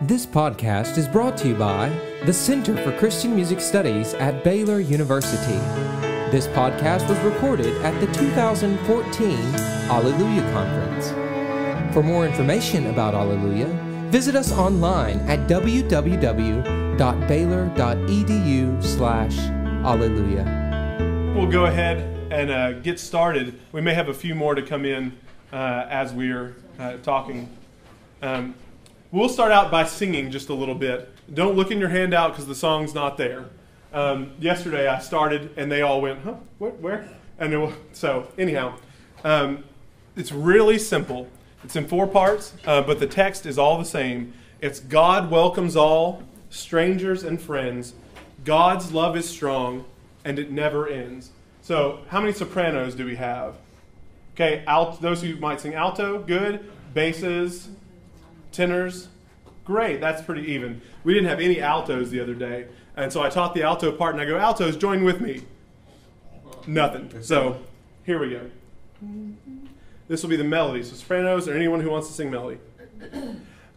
This podcast is brought to you by the Center for Christian Music Studies at Baylor University. This podcast was recorded at the 2014 Alleluia Conference. For more information about Alleluia, visit us online at www.baylor.edu/alleluia. We'll go ahead and get started. We may have a few more to come in as we're talking. We'll start out by singing just a little bit. Don't look in your handout because the song's not there. Yesterday I started and they all went, huh, what, where? And so anyhow, it's really simple. It's in 4 parts, but the text is all the same. It's God welcomes all, strangers and friends. God's love is strong and it never ends. So how many sopranos do we have? Okay, those who might sing alto, good. Basses, tenors, great, that's pretty even. We didn't have any altos the other day, and so I taught the alto part, and I go, altos, join with me. Nothing. So here we go. This will be the melody. So sopranos or anyone who wants to sing melody.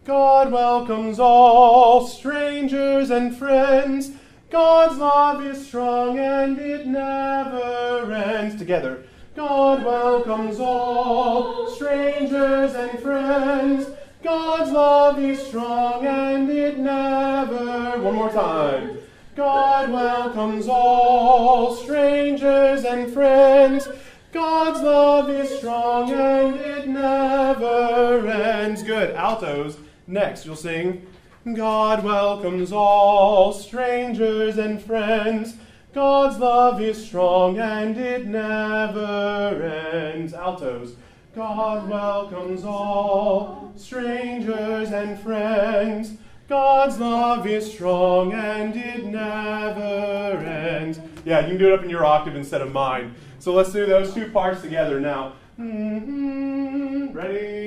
God welcomes all, strangers and friends. God's love is strong and it never ends. Together. God welcomes all, strangers and friends. God's love is strong and it never... One more time. God welcomes all, strangers and friends. God's love is strong and it never ends. Good. Altos. Next, you'll sing, God welcomes all, strangers and friends. God's love is strong and it never ends. Altos. God welcomes all, strangers and friends. God's love is strong and it never ends. Yeah, you can do it up in your octave instead of mine. So let's do those 2 parts together now. Ready?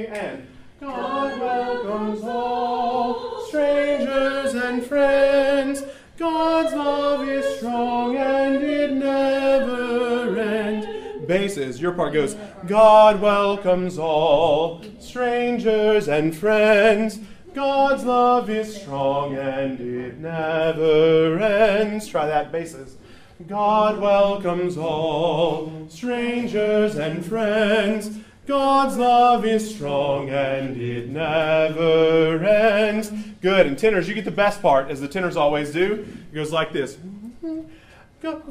And God welcomes all, strangers and friends. God's love is strong and it never ends. Basses, your part goes, God welcomes all, strangers and friends. God's love is strong and it never ends. Try that, basses. God welcomes all, strangers and friends. God's love is strong and it never ends. Good, and tenors, you get the best part, as the tenors always do. It goes like this.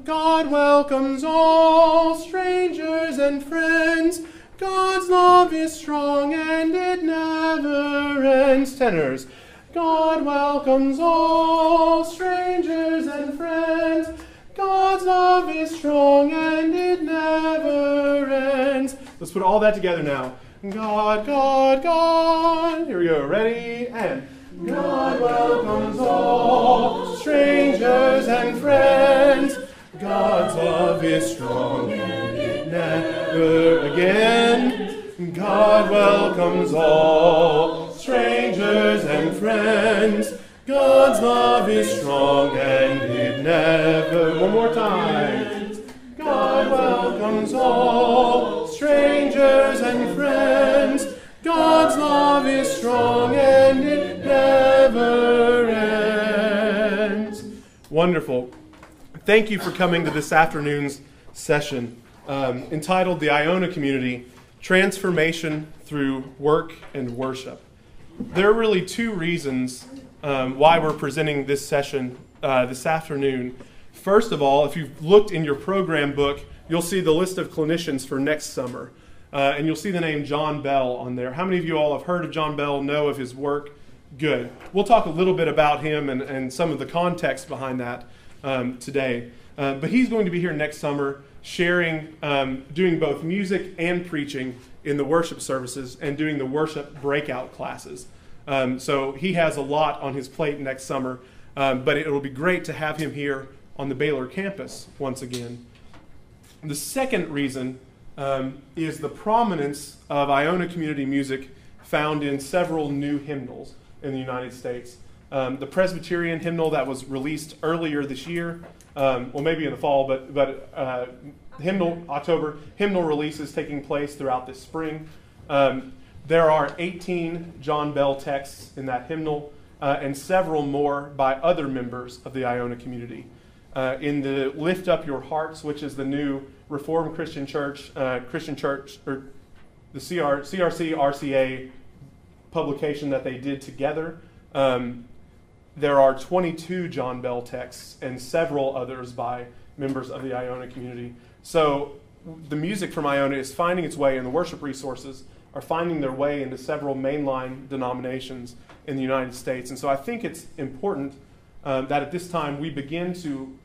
God welcomes all, strangers and friends. God's love is strong and it never ends. Tenors. God welcomes all, strangers and friends. God's love is strong and it never ends. Let's put all that together now. God, God, God. Here we go. Ready? And God welcomes all, strangers and friends. God's love is strong and it never again. God welcomes all, strangers and friends. God's love is strong and it never... One more time. God welcomes all, strangers and friends. God's love is strong and it never ends. Wonderful. Thank you for coming to this afternoon's session entitled The Iona Community, Transformation Through Work and Worship. There are really 2 reasons why we're presenting this session this afternoon. First of all, if you've looked in your program book, you'll see the list of clinicians for next summer. And you'll see the name John Bell on there. How many of you all have heard of John Bell, know of his work? Good. We'll talk a little bit about him and some of the context behind that today. But he's going to be here next summer sharing, doing both music and preaching in the worship services and doing the worship breakout classes. So he has a lot on his plate next summer, but it will be great to have him here on the Baylor campus once again. The second reason is the prominence of Iona Community music found in several new hymnals in the United States. The Presbyterian hymnal that was released earlier this year, well maybe in the fall, but October hymnal release is taking place throughout this spring. There are 18 John Bell texts in that hymnal, and several more by other members of the Iona community. In the Lift Up Your Hearts, which is the new Reformed Christian Church, or the CRC RCA publication that they did together, there are 22 John Bell texts and several others by members of the Iona community. So the music from Iona is finding its way, and the worship resources are finding their way into several mainline denominations in the United States. And so I think it's important that at this time we begin to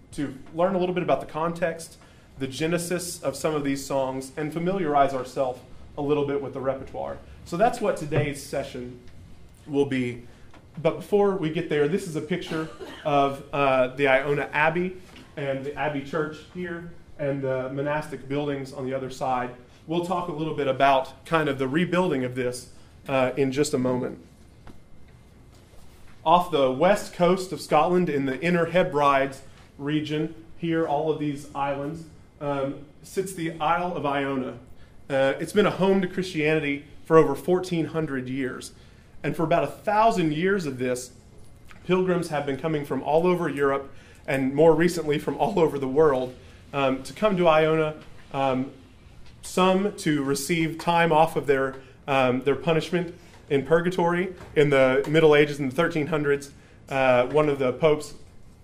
learn a little bit about the context, the genesis of some of these songs, and familiarize ourselves a little bit with the repertoire. So that's what today's session will be. But before we get there, this is a picture of the Iona Abbey and the Abbey Church here and the monastic buildings on the other side. We'll talk a little bit about kind of the rebuilding of this in just a moment. Off the west coast of Scotland in the Inner Hebrides region, here, all of these islands, sits the Isle of Iona. It's been a home to Christianity for over 1,400 years. And for about 1,000 years of this, pilgrims have been coming from all over Europe and more recently from all over the world to come to Iona, some to receive time off of their punishment in purgatory. In the Middle Ages, in the 1300s, one of the popes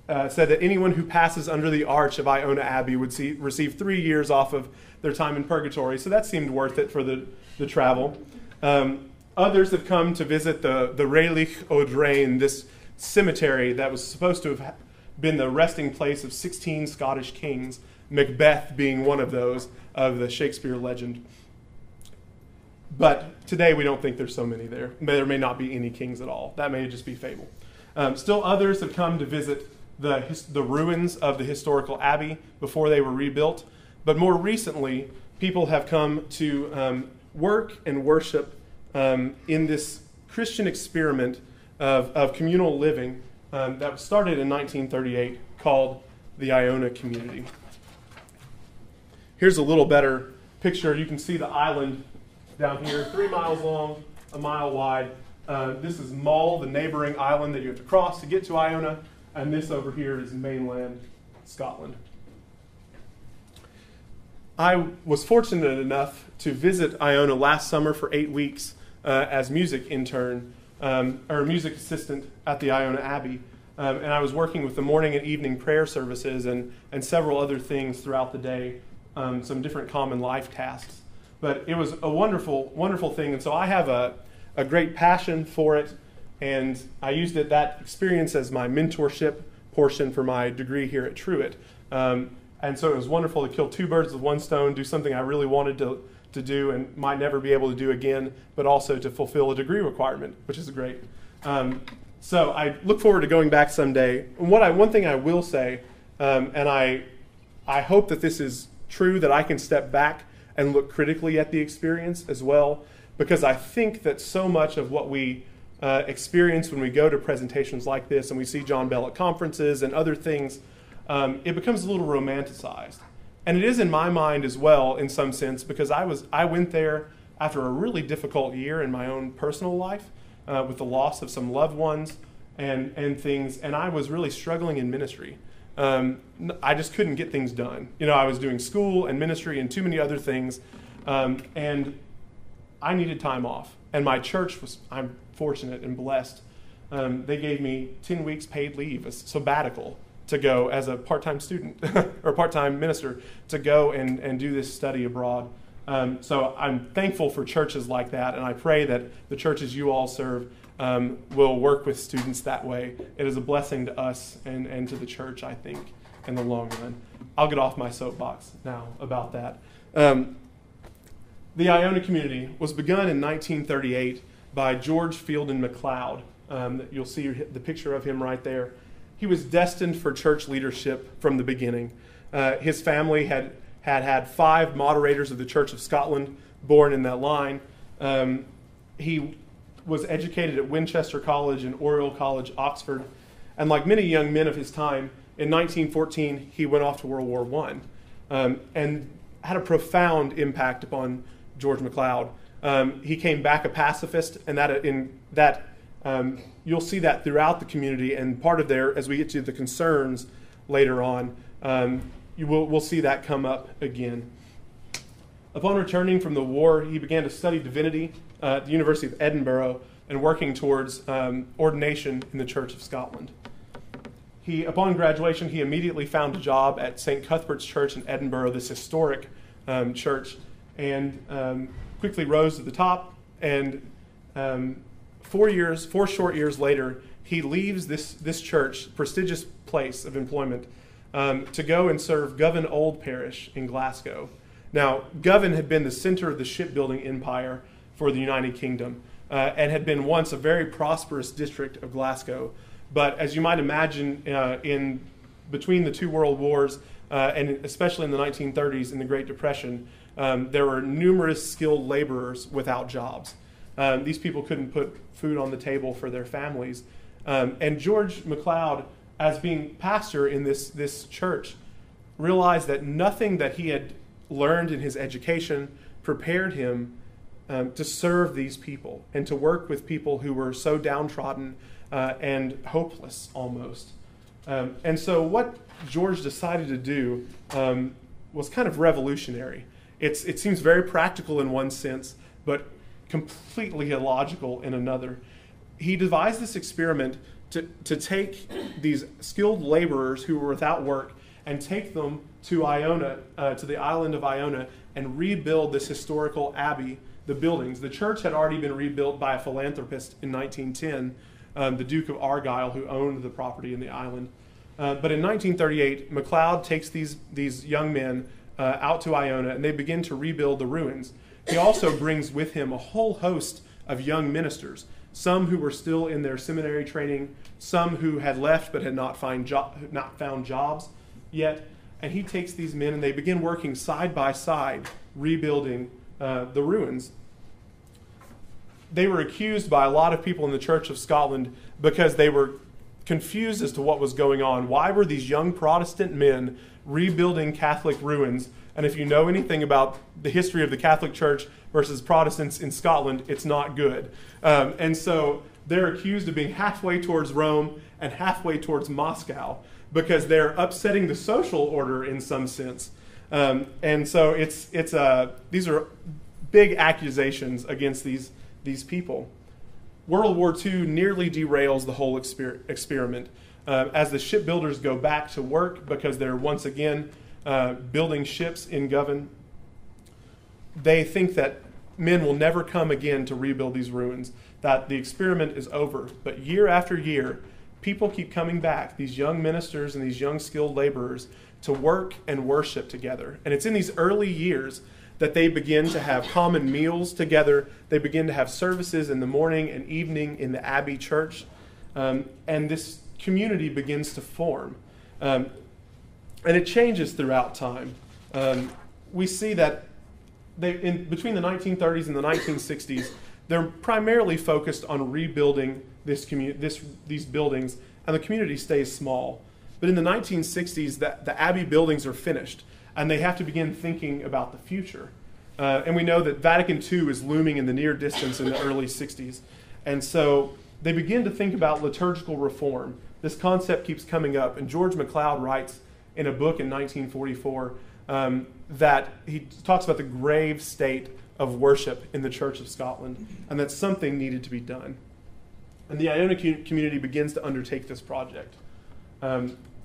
said that anyone who passes under the arch of Iona Abbey would receive 3 years off of their time in purgatory. So that seemed worth it for the travel. Others have come to visit the Reilig Odrain, this cemetery that was supposed to have been the resting place of 16 Scottish kings, Macbeth being one of those of the Shakespeare legend. But today we don't think there's so many there. There may not be any kings at all. That may just be fable. Still others have come to visit the ruins of the historical abbey before they were rebuilt. But more recently, people have come to work and worship in this Christian experiment of communal living that was started in 1938 called the Iona Community. Here's a little better picture. You can see the island down here, 3 miles long, 1 mile wide. This is Mull, the neighboring island that you have to cross to get to Iona, and this over here is mainland Scotland. I was fortunate enough to visit Iona last summer for 8 weeks as music intern, or music assistant at the Iona Abbey. And I was working with the morning and evening prayer services and several other things throughout the day, some different common life tasks. But it was a wonderful, wonderful thing. And so I have a great passion for it. And I used that experience as my mentorship portion for my degree here at Truett. And so it was wonderful to kill 2 birds with 1 stone, do something I really wanted to do and might never be able to do again, but also to fulfill a degree requirement, which is great. So I look forward to going back someday. And one thing I will say, and I hope that this is true, that I can step back and look critically at the experience as well, because I think that so much of what we experience when we go to presentations like this and we see John Bell at conferences and other things, it becomes a little romanticized. And it is in my mind as well, in some sense, because I went there after a really difficult year in my own personal life with the loss of some loved ones and things, and I was really struggling in ministry. I just couldn't get things done. I was doing school and ministry and too many other things, and I needed time off. And my church I'm fortunate and blessed. They gave me 10 weeks paid leave, a sabbatical, to go as a part-time student or part-time minister to go and do this study abroad. So I'm thankful for churches like that, and I pray that the churches you all serve will work with students that way. It is a blessing to us and to the church, I think, in the long run. I'll get off my soapbox now about that. The Iona Community was begun in 1938 by George Fielding MacLeod. You'll see the picture of him right there. He was destined for church leadership from the beginning. His family had 5 moderators of the Church of Scotland born in that line. He was educated at Winchester College and Oriel College, Oxford. And like many young men of his time, in 1914, he went off to World War I and had a profound impact upon George MacLeod. he came back a pacifist, and you'll see that throughout the community. And part of there, as we get to the concerns later on, we'll see that come up again. Upon returning from the war, he began to study divinity at the University of Edinburgh and working towards ordination in the Church of Scotland. Upon graduation, he immediately found a job at St. Cuthbert's Church in Edinburgh, this historic church, and quickly rose to the top. And 4 short years later, he leaves this church, prestigious place of employment, to go and serve Govan Old Parish in Glasgow. Now, Govan had been the center of the shipbuilding empire for the United Kingdom and had been once a very prosperous district of Glasgow. But as you might imagine, in between the two world wars, and especially in the 1930s in the Great Depression, there were numerous skilled laborers without jobs. These people couldn't put food on the table for their families. And George MacLeod, as being pastor in this church, realized that nothing that he had learned in his education prepared him to serve these people and to work with people who were so downtrodden and hopeless almost. And so what George decided to do was kind of revolutionary. It seems very practical in one sense, but completely illogical in another. He devised this experiment to take these skilled laborers who were without work and take them to Iona, to the island of Iona, and rebuild this historical abbey, the buildings. The church had already been rebuilt by a philanthropist in 1910, the Duke of Argyll, who owned the property in the island. But in 1938, MacLeod takes these young men out to Iona, and they begin to rebuild the ruins. He also brings with him a whole host of young ministers, some who were still in their seminary training, some who had left but had not found jobs yet. And he takes these men, and they begin working side by side, rebuilding the ruins. They were accused by a lot of people in the Church of Scotland because they were confused as to what was going on. Why were these young Protestant men rebuilding Catholic ruins? And if you know anything about the history of the Catholic Church versus Protestants in Scotland, it's not good. And so they're accused of being halfway towards Rome and halfway towards Moscow because they're upsetting the social order in some sense. And so these are big accusations against these people. World War II nearly derails the whole experiment as the shipbuilders go back to work because they're once again building ships in Govan. They think that men will never come again to rebuild these ruins, that the experiment is over. But year after year, people keep coming back, these young ministers and these young skilled laborers, to work and worship together. And it's in these early years that they begin to have common meals together. They begin to have services in the morning and evening in the Abbey Church. And this community begins to form. And it changes throughout time. We see that between the 1930s and the 1960s, they're primarily focused on rebuilding these buildings, and the community stays small. But in the 1960s, the Abbey buildings are finished, and they have to begin thinking about the future. And we know that Vatican II is looming in the near distance in the early 60s. And so they begin to think about liturgical reform. This concept keeps coming up, and George MacLeod writes in a book in 1944 that he talks about the grave state of worship in the Church of Scotland, and that something needed to be done. And the Iona community begins to undertake this project.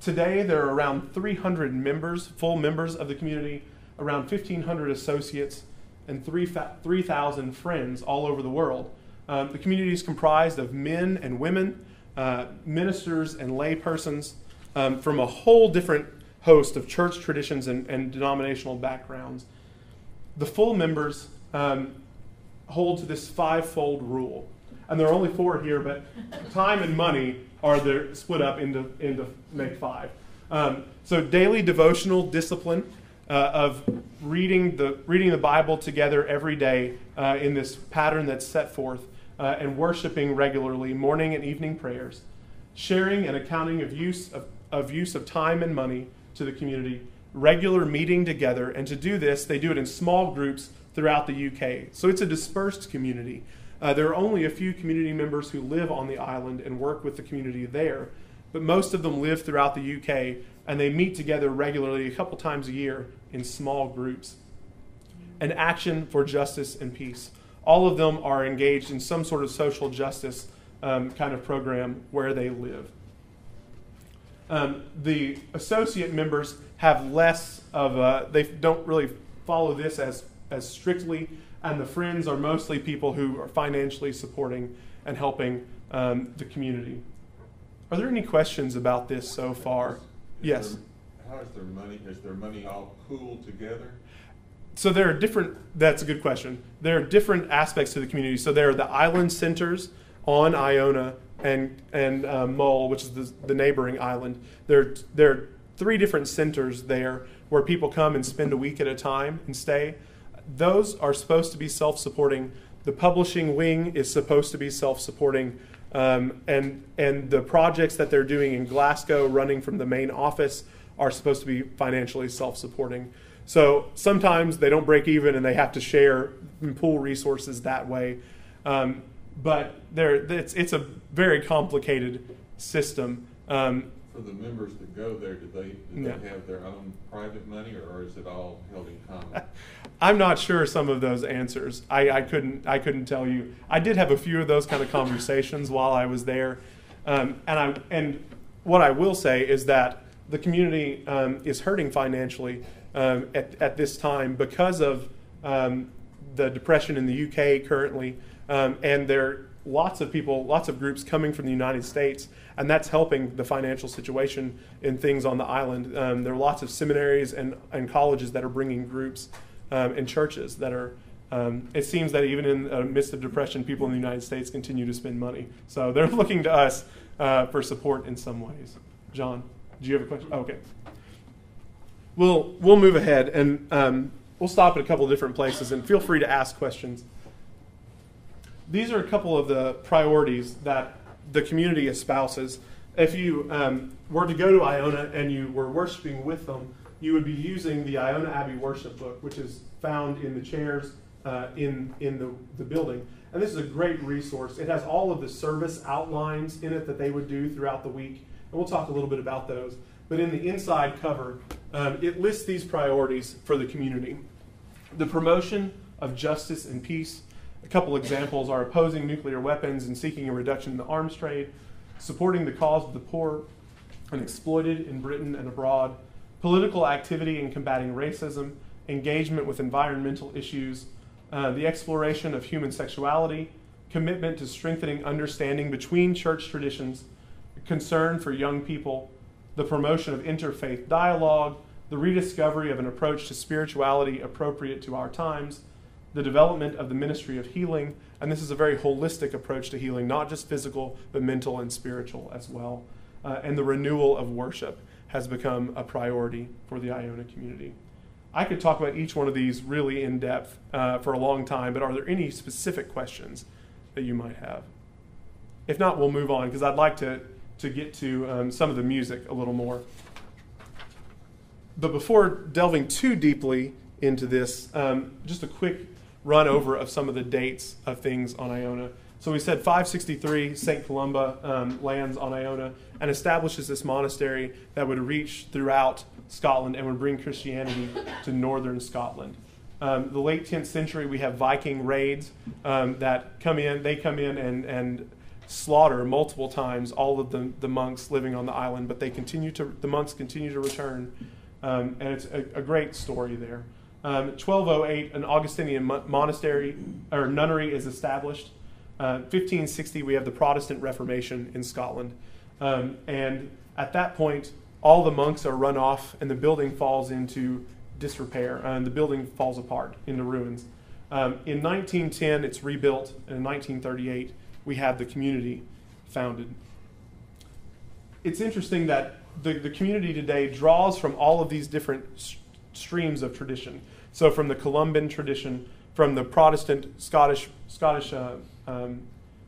Today, there are around 300 members, full members of the community, around 1,500 associates, and 3,000 friends all over the world. The community is comprised of men and women, ministers and lay persons from a whole different host of church traditions and denominational backgrounds. The full members hold to this five-fold rule. And there are only four here, but time and money are split up into make five. So daily devotional discipline of reading the Bible together every day in this pattern that's set forth, and worshiping regularly, morning and evening prayers, sharing and accounting of use of time and money to the community, regular meeting together, and to do this, they do it in small groups throughout the UK. So it's a dispersed community. There are only a few community members who live on the island and work with the community there, but most of them live throughout the UK, and they meet together regularly a couple times a year in small groups. An action for justice and peace. All of them are engaged in some sort of social justice kind of program where they live. The associate members have less of they don't really follow this as strictly, and the friends are mostly people who are financially supporting and helping the community. Are there any questions about this so far? Yes. How is their money? Is their money all pooled together? So there are different, that's a good question. There are different aspects to the community. So there are the island centers on Iona and Mull, which is the neighboring island. There are 3 different centers there where people come and spend a week at a time and stay. Those are supposed to be self-supporting. The publishing wing is supposed to be self-supporting. And the projects that they're doing in Glasgow, running from the main office, are supposed to be financially self-supporting. So sometimes they don't break even and they have to share and pool resources that way. But it's a very complicated system. For the members that go there, do they have their own private money, or is it all held in common? I'm not sure some of those answers. I couldn't tell you. I did have a few of those kind of conversations while I was there, and what I will say is that the community is hurting financially at this time because of the depression in the UK currently, and there are lots of groups coming from the United States, and that's helping the financial situation in things on the island. There are lots of seminaries and colleges that are bringing groups and churches that are, it seems that even in the midst of depression, people in the United States continue to spend money. So they're looking to us for support in some ways. John, do you have a question? Oh, okay. We'll move ahead, and we'll stop at a couple of different places, and feel free to ask questions. These are a couple of the priorities that the community espouses. If you were to go to Iona and you were worshiping with them, you would be using the Iona Abbey Worship Book, which is found in the chairs in the building. And this is a great resource. It has all of the service outlines in it that they would do throughout the week. And we'll talk a little bit about those. But in the inside cover, it lists these priorities for the community. The promotion of justice and peace. A couple examples are opposing nuclear weapons and seeking a reduction in the arms trade, supporting the cause of the poor and exploited in Britain and abroad, political activity in combating racism, engagement with environmental issues, the exploration of human sexuality, commitment to strengthening understanding between church traditions, concern for young people, the promotion of interfaith dialogue, the rediscovery of an approach to spirituality appropriate to our times, the development of the ministry of healing, and this is a very holistic approach to healing, not just physical, but mental and spiritual as well. And the renewal of worship has become a priority for the Iona community. I could talk about each one of these really in depth for a long time, but are there any specific questions that you might have? If not, we'll move on, because I'd like to get to some of the music a little more. But before delving too deeply into this, just a quick run over of some of the dates of things on Iona. So we said 563, St. Columba lands on Iona and establishes this monastery that would reach throughout Scotland and would bring Christianity to northern Scotland. The late 10th century, we have Viking raids that come in. They come in and slaughter multiple times all of the monks living on the island, but the monks continue to return, and it's a great story there. 1208, an Augustinian monastery or nunnery is established. 1560, we have the Protestant Reformation in Scotland, and at that point, all the monks are run off, and the building falls into disrepair, and the building falls apart into ruins. In 1910, it's rebuilt, and in 1938, we have the community founded. It's interesting that the community today draws from all of these different streams of tradition. So from the Columban tradition, from the Protestant Scottish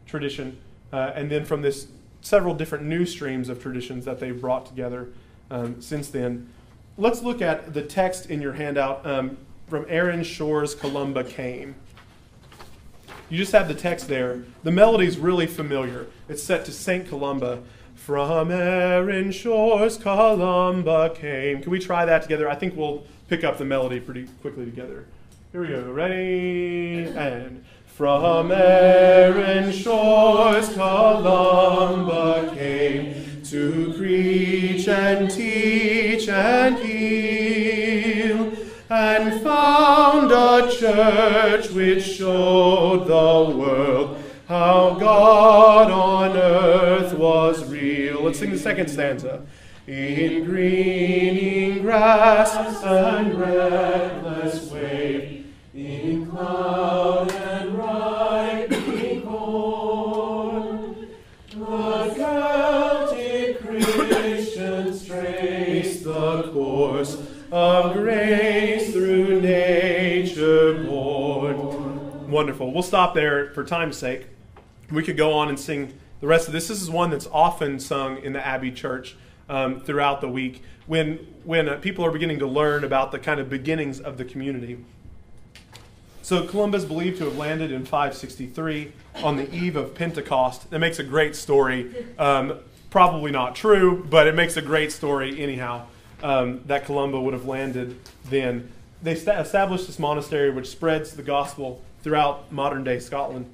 tradition, and then from this several different new streams of traditions that they've brought together since then. Let's look at the text in your handout. from Erin's shores Columba came. You just have the text there. The melody's really familiar. It's set to St. Columba. From Erin's shores Columba came. Can we try that together? I think we'll pick up the melody pretty quickly together. Here we go. Ready? And from Erin's shores Columba came to preach and teach and heal, and found a church which showed the world how God on earth was real. Let's sing the second stanza. In greening grass and reckless wave, in cloud and ripening corn, the Celtic Christians trace the course of grace through nature born. Wonderful. We'll stop there for time's sake. We could go on and sing the rest of this. This is one that's often sung in the Abbey Church throughout the week when people are beginning to learn about the kind of beginnings of the community. So Columba is believed to have landed in 563 on the eve of Pentecost. It makes a great story. Probably not true, but it makes a great story anyhow, that Columba would have landed then. They established this monastery which spreads the gospel throughout modern-day Scotland.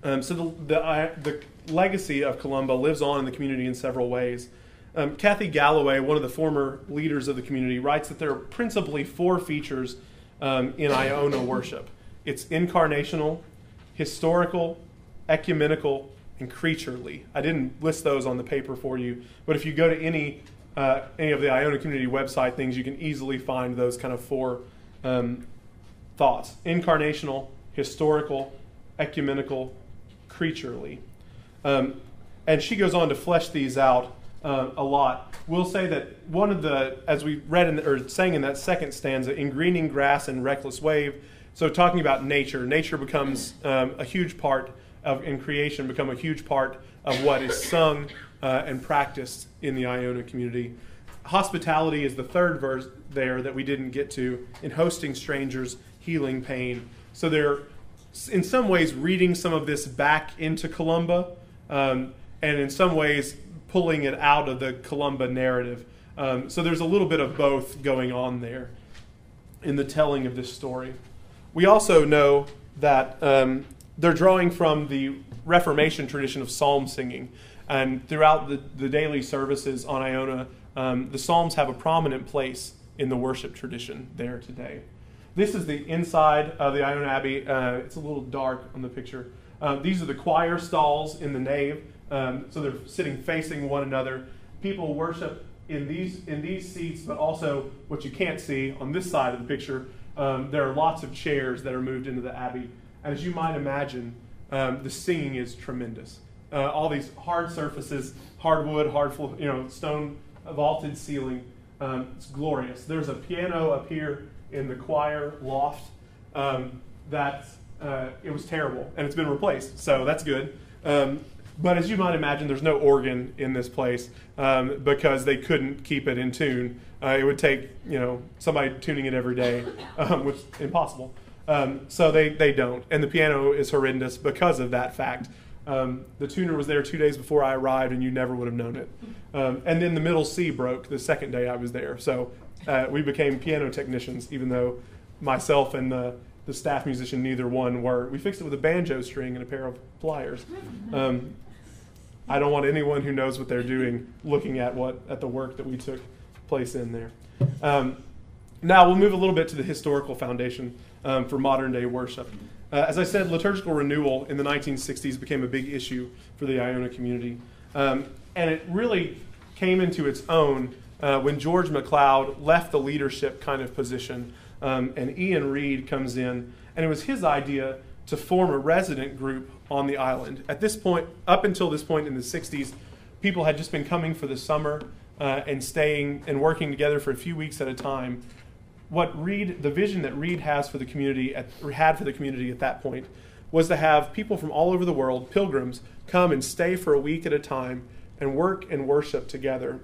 So the legacy of Columba lives on in the community in several ways. Kathy Galloway, one of the former leaders of the community, writes that there are principally 4 features in Iona worship. It's incarnational, historical, ecumenical, and creaturely. I didn't list those on the paper for you, but if you go to any of the Iona Community website things, you can easily find those kind of 4 thoughts. Incarnational, historical, ecumenical, creaturely. And she goes on to flesh these out a lot. We'll say that one of the, as we read or sang in that second stanza, in greening grass and reckless wave, so talking about nature becomes a huge part of, in creation, become a huge part of what is sung and practiced in the Iona community. Hospitality is the third verse there that we didn't get to, in hosting strangers, healing pain. So they're in some ways reading some of this back into Columba, and in some ways pulling it out of the Columba narrative. So there's a little bit of both going on there in the telling of this story. We also know that they're drawing from the Reformation tradition of psalm singing. And throughout the daily services on Iona, the psalms have a prominent place in the worship tradition there today. This is the inside of the Iona Abbey. It's a little dark on the picture. These are the choir stalls in the nave. So they're sitting facing one another. People worship in these seats, but also what you can't see on this side of the picture, there are lots of chairs that are moved into the Abbey. And as you might imagine, the singing is tremendous. All these hard surfaces, hardwood, stone vaulted ceiling. It's glorious. There's a piano up here in the choir loft that it was terrible, and it's been replaced, so that's good. But as you might imagine, there's no organ in this place because they couldn't keep it in tune. It would take somebody tuning it every day, which is impossible. So they don't, and the piano is horrendous because of that fact. The tuner was there 2 days before I arrived, and you never would have known it. And then the middle C broke the second day I was there. So we became piano technicians, even though myself and the staff musician, neither one were. We fixed it with a banjo string and a pair of pliers. I don't want anyone who knows what they're doing looking at the work that we took place in there. Now we'll move a little bit to the historical foundation for modern day worship. As I said, liturgical renewal in the 1960s became a big issue for the Iona community. And it really came into its own when George MacLeod left the leadership kind of position, and Ian Reid comes in, and it was his idea to form a resident group on the island. At this point, up until this point in the 60s, people had just been coming for the summer and staying and working together for a few weeks at a time. The vision that Reid had for the community at that point was to have people from all over the world, pilgrims, come and stay for a week at a time and work and worship together.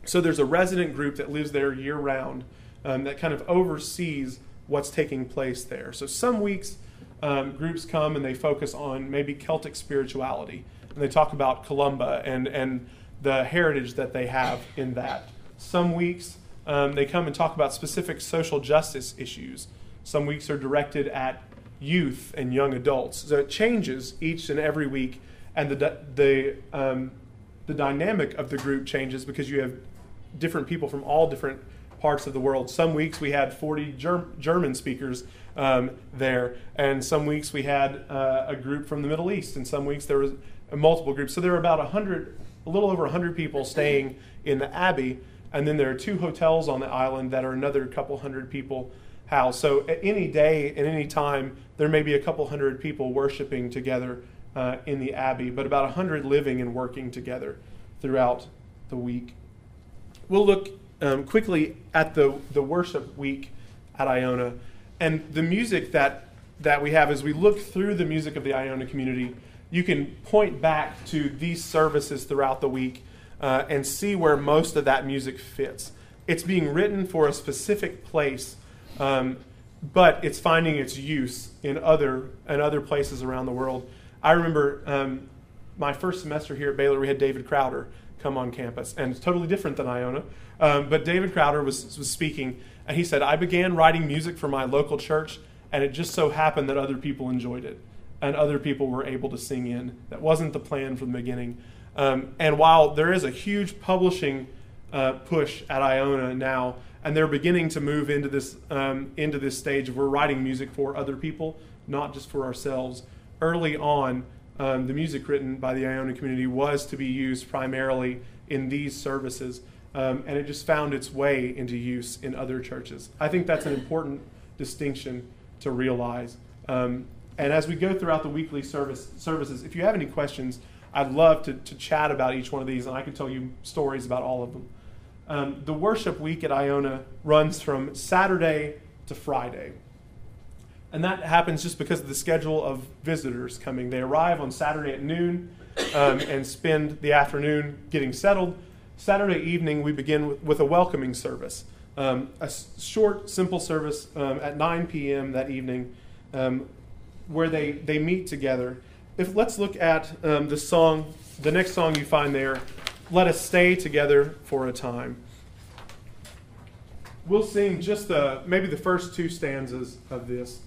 So there's a resident group that lives there year-round that kind of oversees what's taking place there. So some weeks groups come and they focus on maybe Celtic spirituality, and they talk about Columba and the heritage that they have in that. Some weeks they come and talk about specific social justice issues. Some weeks are directed at youth and young adults. So it changes each and every week, and the dynamic of the group changes because you have different people from all different parts of the world. Some weeks we had 40 German speakers there, and some weeks we had a group from the Middle East, and some weeks there was multiple groups. So there were about a little over 100 people staying in the Abbey, and then there are 2 hotels on the island that are another couple hundred people housed. So at any day, at any time, there may be a couple hundred people worshiping together in the Abbey, but about 100 living and working together throughout the week. We'll look quickly at the worship week at Iona, and the music that we have. As we look through the music of the Iona community, you can point back to these services throughout the week and see where most of that music fits. It's being written for a specific place, but it's finding its use in other places around the world. I remember my first semester here at Baylor, we had David Crowder come on campus, and it's totally different than Iona. But David Crowder was speaking, and he said, I began writing music for my local church, and it just so happened that other people enjoyed it, and other people were able to sing in. That wasn't the plan from the beginning. And while there is a huge publishing push at Iona now, and they're beginning to move into this stage of we're writing music for other people, not just for ourselves. Early on, the music written by the Iona community was to be used primarily in these services, and it just found its way into use in other churches. I think that's an important distinction to realize. And as we go throughout the weekly services, if you have any questions, I'd love to chat about each one of these, and I can tell you stories about all of them. The worship week at Iona runs from Saturday to Friday. And that happens just because of the schedule of visitors coming. They arrive on Saturday at noon and spend the afternoon getting settled. Saturday evening, we begin with a welcoming service, a short, simple service at 9 p.m. that evening where they meet together. Let's look at the next song you find there, Let Us Stay Together for a Time. We'll sing just maybe the first 2 stanzas of this.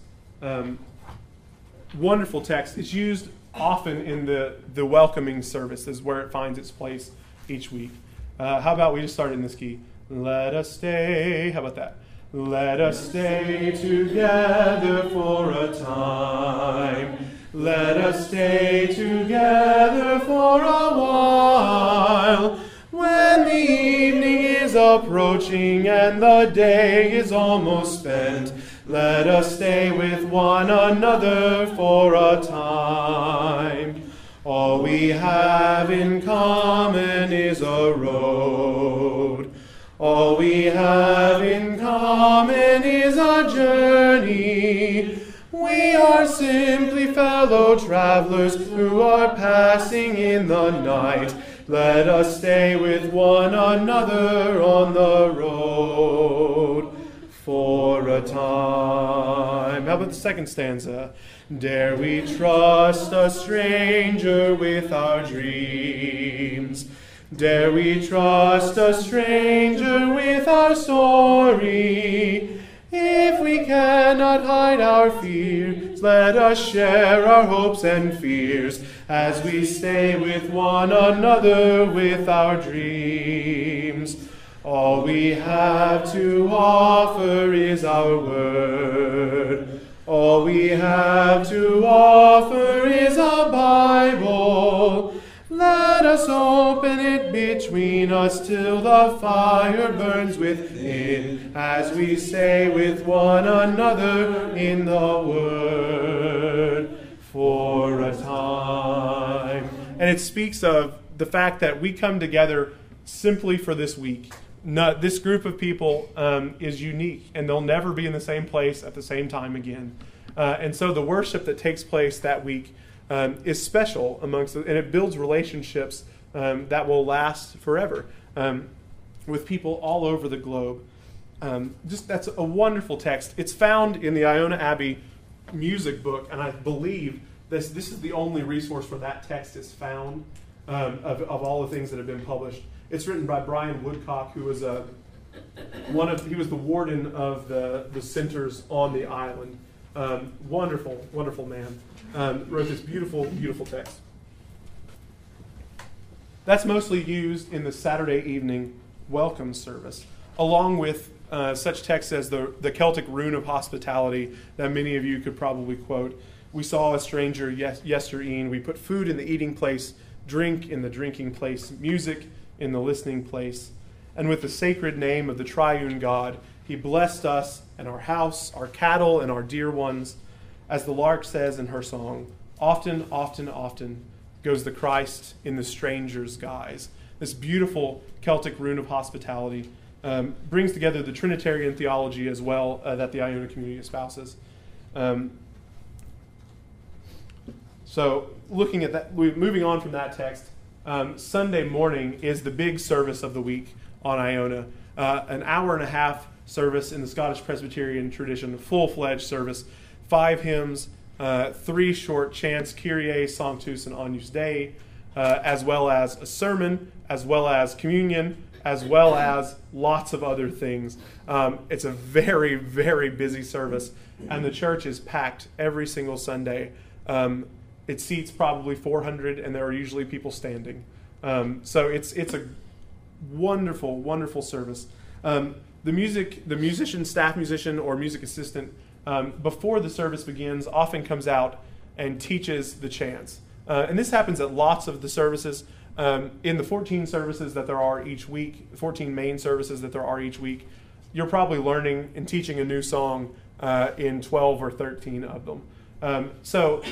Wonderful text. It's used often in the welcoming service, is where it finds its place each week. How about we just start in this key? Let us stay. How about that? Let us stay together for a time. Let us stay together for a while. When the evening is approaching and the day is almost spent, let us stay with one another for a time. All we have in common is a road. All we have in common is a journey. We are simply fellow travelers who are passing in the night. Let us stay with one another on the road for a time. How about the second stanza? Dare we trust a stranger with our dreams? Dare we trust a stranger with our story? If we cannot hide our fears, let us share our hopes and fears as we stay with one another with our dreams. All we have to offer is our word. All we have to offer is a Bible. Let us open it between us till the fire burns within, as we stay with one another in the Word for a time. And it speaks of the fact that we come together simply for this week. This group of people is unique, and they'll never be in the same place at the same time again. And so the worship that takes place that week is special amongst them, and it builds relationships that will last forever with people all over the globe. That's a wonderful text. It's found in the Iona Abbey music book, and I believe this is the only resource where that text is found of all the things that have been published. It's written by Brian Woodcock, who was he was the warden of the centers on the island. Wonderful, wonderful man. Wrote this beautiful, beautiful text. That's mostly used in the Saturday evening welcome service, along with such texts as the Celtic rune of hospitality that many of you could probably quote. We saw a stranger yestereen. We put food in the eating place, drink in the drinking place, music in the listening place. And with the sacred name of the triune God, he blessed us and our house, our cattle, and our dear ones. As the lark says in her song, often, often, often goes the Christ in the stranger's guise. This beautiful Celtic rune of hospitality brings together the Trinitarian theology as well that the Iona Community espouses. So looking at that, moving on from that text, Sunday morning is the big service of the week on Iona. An hour and a half service in the Scottish Presbyterian tradition, full-fledged service, 5 hymns, 3 short chants, Kyrie, Sanctus, and Agnus Dei, as well as a sermon, as well as communion, as well as lots of other things. It's a very, very busy service, and the church is packed every single Sunday. It seats probably 400, and there are usually people standing. So it's a wonderful, wonderful service. The musician, staff musician, or music assistant, before the service begins, often comes out and teaches the chants. And this happens at lots of the services. In the 14 services that there are each week, 14 main services that there are each week, you're probably learning and teaching a new song in 12 or 13 of them. So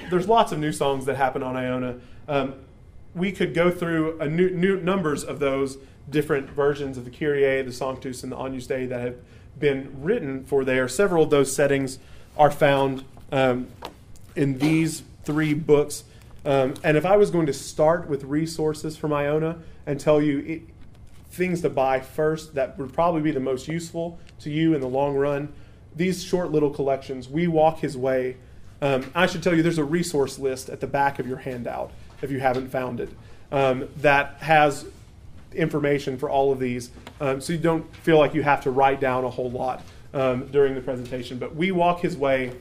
there's lots of new songs that happen on Iona. We could go through new numbers of those different versions of the Kyrie, the Sanctus, and the Agnus Dei that have been written for there. Several of those settings are found in these 3 books. And if I was going to start with resources from Iona and tell you things to buy first that would probably be the most useful to you in the long run, these short little collections, We Walk His Way. I should tell you there's a resource list at the back of your handout if you haven't found it that has information for all of these, so you don't feel like you have to write down a whole lot during the presentation. But We Walk His Way,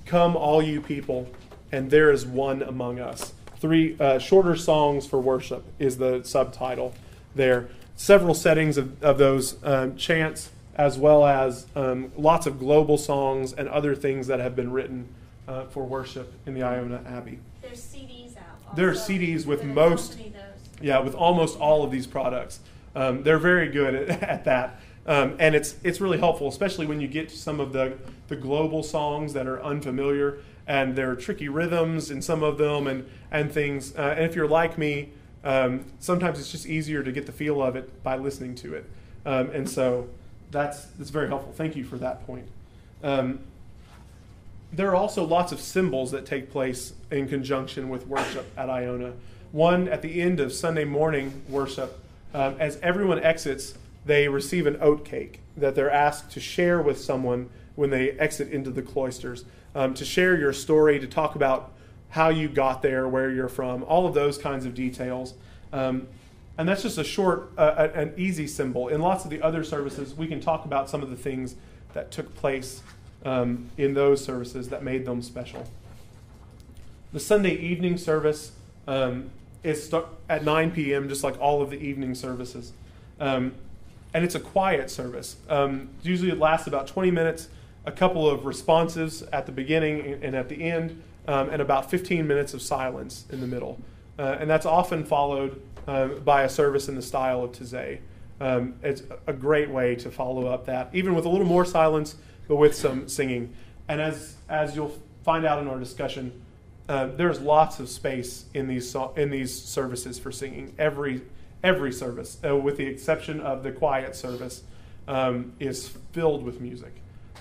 Come All You People, and There Is One Among Us. 3 shorter songs for worship is the subtitle there. Several settings of those chants, as well as lots of global songs and other things that have been written for worship in the Iona Abbey. There's CDs out. There are CDs with with almost all of these products. They're very good at that. And it's really helpful, especially when you get to some of the global songs that are unfamiliar, and there are tricky rhythms in some of them and things. And if you're like me, sometimes it's just easier to get the feel of it by listening to it. And so that's very helpful. Thank you for that point. There are also lots of symbols that take place in conjunction with worship at Iona. One, at the end of Sunday morning worship, as everyone exits, they receive an oat cake that they're asked to share with someone when they exit into the cloisters, to share your story, to talk about how you got there, where you're from, all of those kinds of details. And that's just a short, an easy symbol. In lots of the other services, we can talk about some of the things that took place in those services that made them special. The Sunday evening service is at 9 p.m., just like all of the evening services. And it's a quiet service. Usually it lasts about 20 minutes, a couple of responsives at the beginning and at the end, and about 15 minutes of silence in the middle. And that's often followed by a service in the style of Taizé. It's a great way to follow up that, even with a little more silence, but with some singing. And as you'll find out in our discussion, there's lots of space in these services for singing. Every service, with the exception of the quiet service, is filled with music.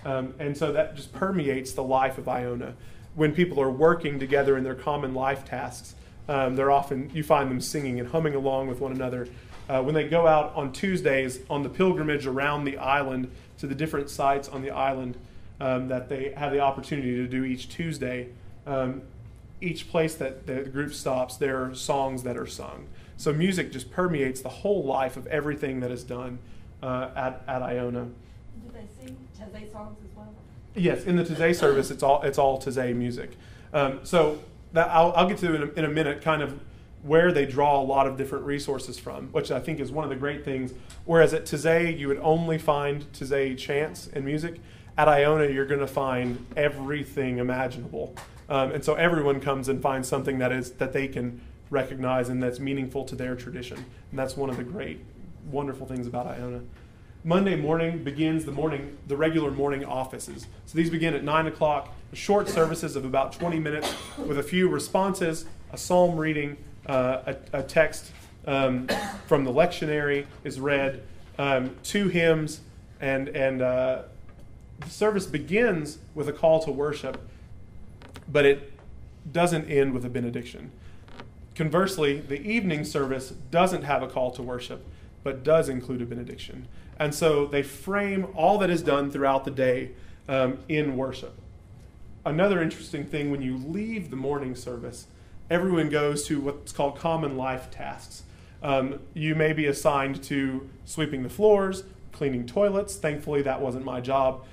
And so that just permeates the life of Iona. When people are working together in their common life tasks, You find them singing and humming along with one another. When they go out on Tuesdays on the pilgrimage around the island to the different sites on the island that they have the opportunity to do each Tuesday, each place that the group stops, there are songs that are sung. So music just permeates the whole life of everything that is done at Iona. Do they sing Taizé songs as well? Yes, in the Taizé service, it's all Taizé music. So that I'll get to in a minute, kind of where they draw a lot of different resources from, which I think is one of the great things. Whereas at Taizé, you would only find Taizé chants and music. At Iona, you're going to find everything imaginable. And so everyone comes and finds something that they can recognize and that's meaningful to their tradition. And that's one of the great, wonderful things about Iona. Monday morning begins the regular morning offices. So these begin at 9 o'clock, short services of about 20 minutes with a few responses, a psalm reading, a text from the lectionary is read, 2 hymns, and the service begins with a call to worship, but it doesn't end with a benediction. Conversely, the evening service doesn't have a call to worship, but does include a benediction. And so they frame all that is done throughout the day in worship. Another interesting thing, when you leave the morning service, everyone goes to what's called common life tasks. You may be assigned to sweeping the floors, cleaning toilets. Thankfully, that wasn't my job.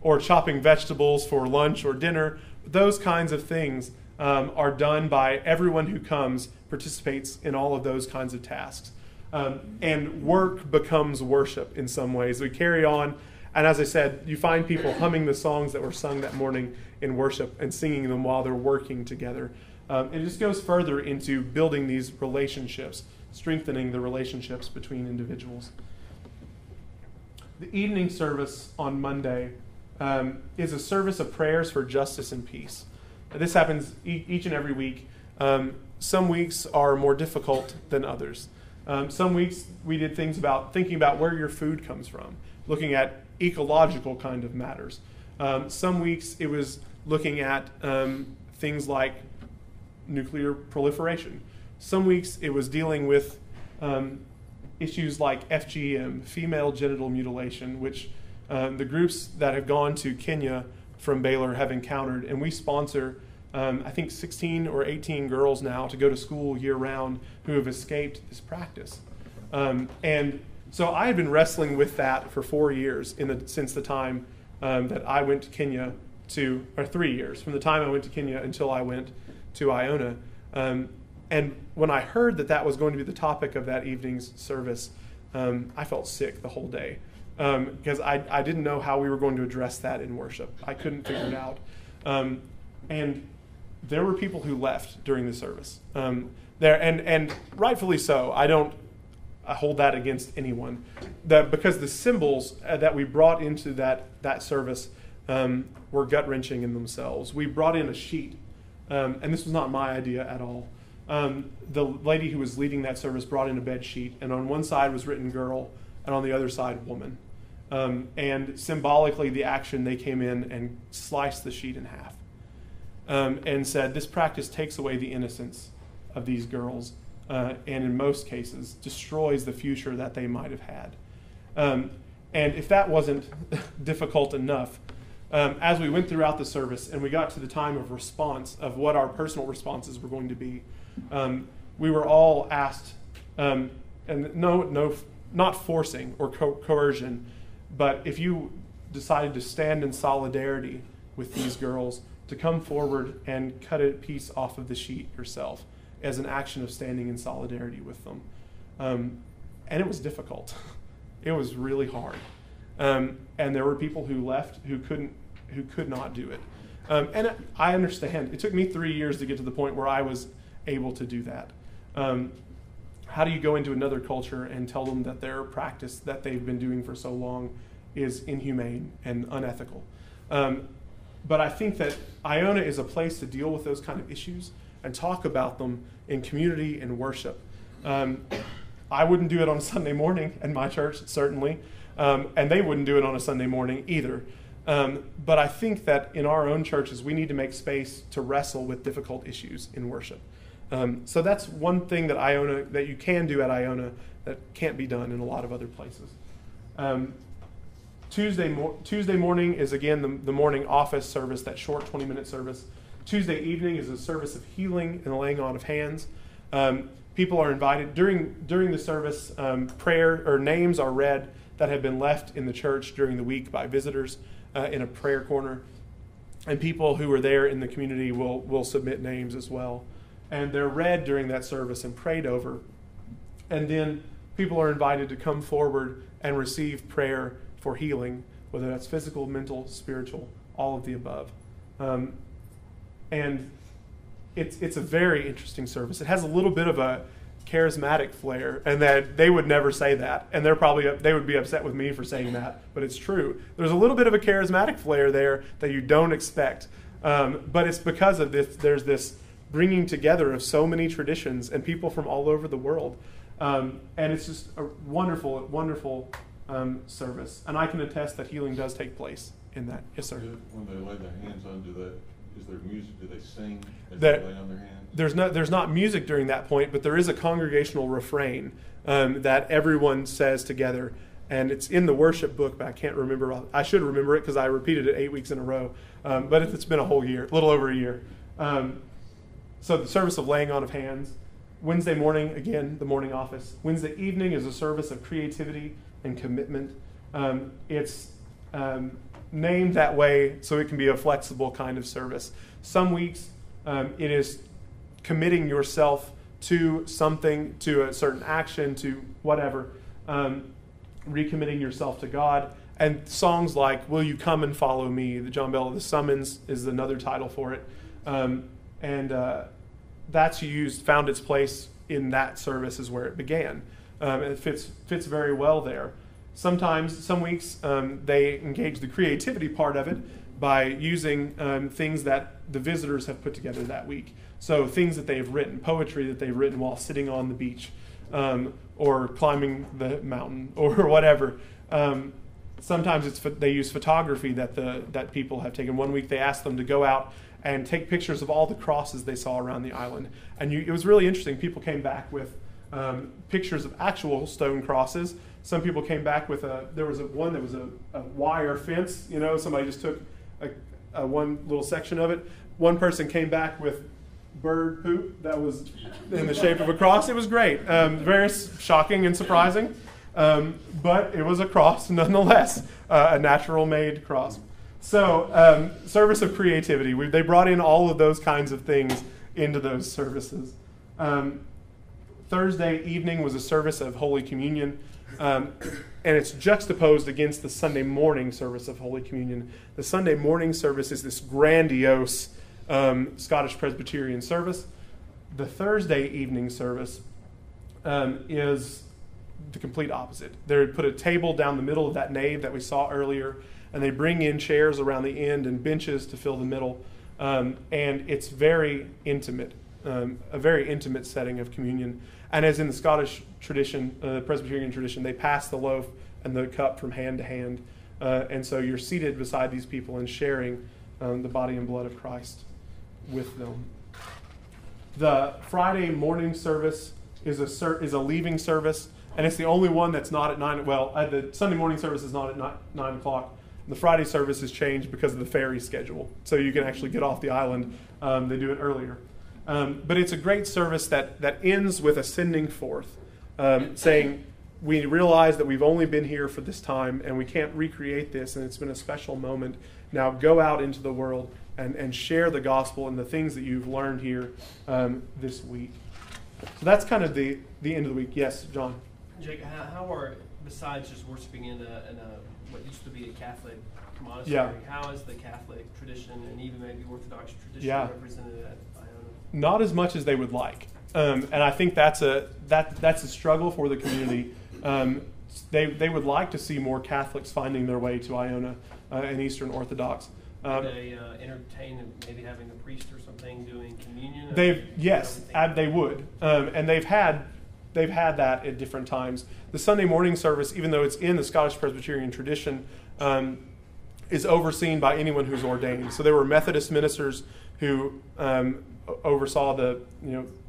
Or chopping vegetables for lunch or dinner. Those kinds of things are done by everyone who participates in all of those kinds of tasks. And work becomes worship in some ways. We carry on, and as I said, you find people humming the songs that were sung that morning in worship and singing them while they're working together. It just goes further into building these relationships, strengthening the relationships between individuals. The evening service on Monday is a service of prayers for justice and peace. This happens each and every week. Some weeks are more difficult than others. Some weeks we did things about thinking about where your food comes from, looking at ecological kind of matters. Some weeks it was looking at things like nuclear proliferation. Some weeks it was dealing with issues like FGM, female genital mutilation, which the groups that have gone to Kenya from Baylor have encountered, and we sponsor I think 16 or 18 girls now to go to school year-round who have escaped this practice. And so I had been wrestling with that for 4 years since the time that I went to Kenya or 3 years, from the time I went to Kenya until I went to Iona. And when I heard that was going to be the topic of that evening's service, I felt sick the whole day because I didn't know how we were going to address that in worship. I couldn't figure it out. And there were people who left during the service. And rightfully so. I hold that against anyone. Because the symbols that we brought into that service were gut-wrenching in themselves. We brought in a sheet, and this was not my idea at all. The lady who was leading that service brought in a bed sheet, and on one side was written girl, and on the other side woman. And symbolically, the action, they came in and sliced the sheet in half. And said, this practice takes away the innocence of these girls, and in most cases destroys the future that they might have had. And if that wasn't difficult enough, as we went throughout the service and we got to the time of response, of what our personal responses were going to be, we were all asked, and not forcing or coercion, but if you decided to stand in solidarity with these girls, to come forward and cut a piece off of the sheet yourself as an action of standing in solidarity with them. And it was difficult. It was really hard. And there were people who left who could not do it. And I understand. It took me 3 years to get to the point where I was able to do that. How do you go into another culture and tell them that their practice that they've been doing for so long is inhumane and unethical? But I think that Iona is a place to deal with those kind of issues and talk about them in community and worship. I wouldn't do it on a Sunday morning in my church, certainly, and they wouldn't do it on a Sunday morning either. But I think that in our own churches, we need to make space to wrestle with difficult issues in worship. So that's one thing that you can do at Iona that can't be done in a lot of other places. Tuesday morning is, again, the morning office service, that short 20-minute service. Tuesday evening is a service of healing and the laying on of hands. People are invited. During the service, prayer or names are read that have been left in the church during the week by visitors in a prayer corner. And people who are there in the community will submit names as well. And they're read during that service and prayed over. And then people are invited to come forward and receive prayer for healing, whether that's physical, mental, spiritual, all of the above. And it's a very interesting service. It has a little bit of a charismatic flair, and that they would never say that, and they would be upset with me for saying that, but it's true. There's a little bit of a charismatic flair there that you don't expect, but it's because of this. There's this bringing together of so many traditions and people from all over the world, and it's just a wonderful, wonderful service. And I can attest that healing does take place in that. Yes, sir. When they lay their hands on, is there music? Do they sing as they lay on their hands? There's not music during that point, but there is a congregational refrain that everyone says together, and it's in the worship book, but I can't remember. I should remember it because I repeated it 8 weeks in a row, but it's been a whole year, a little over a year. So the service of laying on of hands. Wednesday morning, again, the morning office. Wednesday evening is a service of creativity and commitment. It's named that way so it can be a flexible kind of service. Some weeks it is committing yourself to something, to a certain action, to whatever, recommitting yourself to God. And songs like "Will You Come and Follow Me," the John Bell, "The Summons" is another title for it. That's found its place in that service is where it began. It fits very well there. Sometimes, some weeks, they engage the creativity part of it by using things that the visitors have put together that week. So things that they've written, poetry that they've written while sitting on the beach, or climbing the mountain, or whatever. Sometimes they use photography that people have taken. One week they asked them to go out and take pictures of all the crosses they saw around the island. And it was really interesting. People came back with pictures of actual stone crosses. Some people came back with there was one that was a wire fence. Somebody just took a one little section of it. One person came back with bird poop that was in the shape of a cross. It was great. Very shocking and surprising. But it was a cross nonetheless, a natural made cross. So service of creativity. They brought in all of those kinds of things into those services. Thursday evening was a service of Holy Communion, and it's juxtaposed against the Sunday morning service of Holy Communion. The Sunday morning service is this grandiose Scottish Presbyterian service. The Thursday evening service is the complete opposite. They put a table down the middle of that nave that we saw earlier, and they bring in chairs around the end and benches to fill the middle, and it's very intimate, a very intimate setting of communion. And as in the Scottish tradition, Presbyterian tradition, they pass the loaf and the cup from hand to hand, and so you're seated beside these people and sharing the body and blood of Christ with them. The Friday morning service is a leaving service, and it's the only one that's not at 9. Well, the Sunday morning service is not at 9 o'clock. The Friday service is changed because of the ferry schedule, so you can actually get off the island. They do it earlier. But it's a great service that ends with a sending forth, saying, we realize that we've only been here for this time, and we can't recreate this, and it's been a special moment. Now go out into the world and share the gospel and the things that you've learned here this week. So that's kind of the end of the week. Yes, John? Jake, how are, besides just worshiping in what used to be a Catholic monastery, how is the Catholic tradition and even maybe Orthodox tradition represented at Iona? Not as much as they would like, and I think that's a struggle for the community. They would like to see more Catholics finding their way to Iona and Eastern Orthodox. Do they entertain maybe having a priest or something doing communion? They would, and they've had that at different times. The Sunday morning service, even though it's in the Scottish Presbyterian tradition, is overseen by anyone who's ordained. So there were Methodist ministers who oversaw the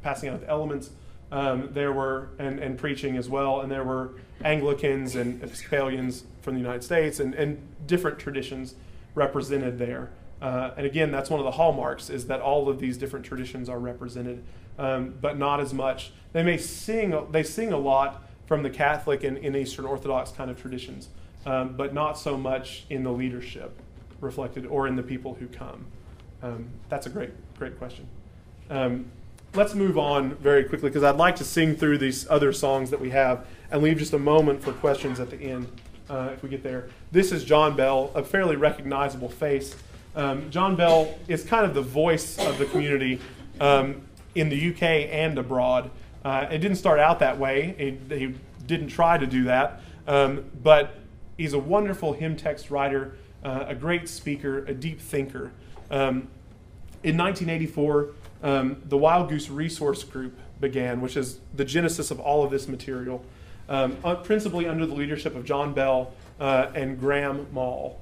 passing out the elements. There were and preaching as well, and there were Anglicans and Episcopalians from the United States and different traditions represented there. And again, that's one of the hallmarks, is that all of these different traditions are represented, but not as much. They sing a lot from the Catholic and in Eastern Orthodox kind of traditions, but not so much in the leadership reflected or in the people who come. That's a great question. Let's move on very quickly, because I'd like to sing through these other songs that we have and leave just a moment for questions at the end, if we get there. This is John Bell, a fairly recognizable face. John Bell is kind of the voice of the community in the UK and abroad. It didn't start out that way. He didn't try to do that. But he's a wonderful hymn text writer, a great speaker, a deep thinker. In 1984, the Wild Goose Resource Group began, which is the genesis of all of this material, principally under the leadership of John Bell and Graham Mall.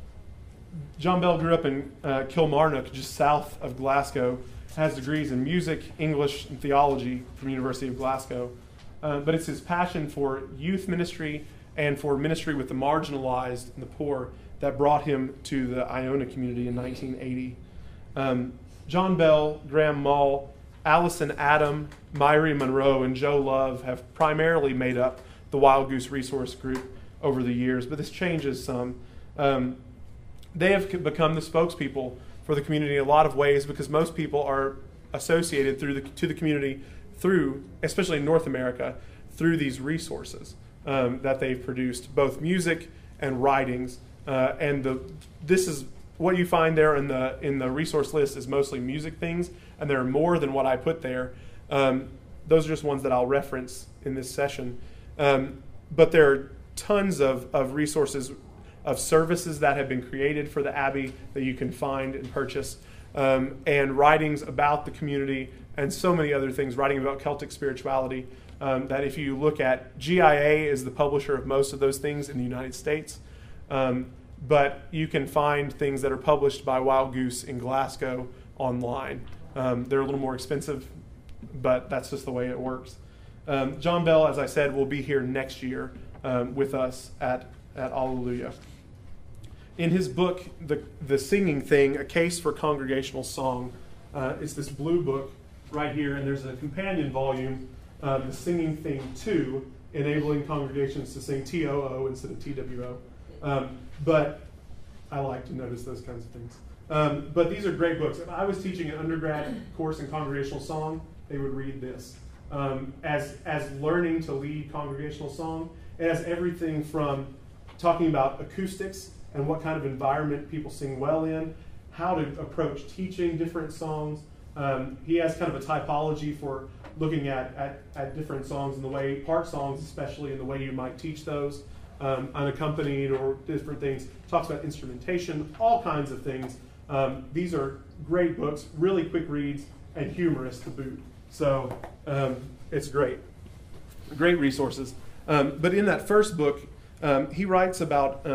John Bell grew up in Kilmarnock, just south of Glasgow, has degrees in music, English, and theology from the University of Glasgow. But it's his passion for youth ministry and for ministry with the marginalized and the poor that brought him to the Iona Community in 1980. John Bell, Graham Mall, Allison Adam, Myrie Monroe, and Joe Love have primarily made up the Wild Goose Resource Group over the years, but this changes some. They have become the spokespeople for the community in a lot of ways, because most people are associated to the community through, especially in North America, through these resources that they've produced, both music and writings. This is what you find there in the resource list is mostly music things, and there are more than what I put there. Those are just ones that I'll reference in this session. But there are tons of resources of services that have been created for the Abbey that you can find and purchase, and writings about the community and so many other things, writing about Celtic spirituality, that if you look at, GIA is the publisher of most of those things in the United States. But you can find things that are published by Wild Goose in Glasgow online. They're a little more expensive, but that's just the way it works. John Bell, as I said, will be here next year with us at Alleluia. In his book, The Singing Thing, A Case for Congregational Song, it's this blue book right here, and there's a companion volume, The Singing Thing 2, Enabling Congregations to Sing TOO instead of TWO. But I like to notice those kinds of things. But these are great books. If I was teaching an undergrad course in congregational song, they would read this. As learning to lead congregational song, it has everything from talking about acoustics and what kind of environment people sing well in, how to approach teaching different songs. He has kind of a typology for looking at different songs and the way, part songs especially, and the way you might teach those. Unaccompanied or different things. Talks about instrumentation, all kinds of things. These are great books, really quick reads, and humorous to boot. So it's great. Great resources. But in that first book, he writes about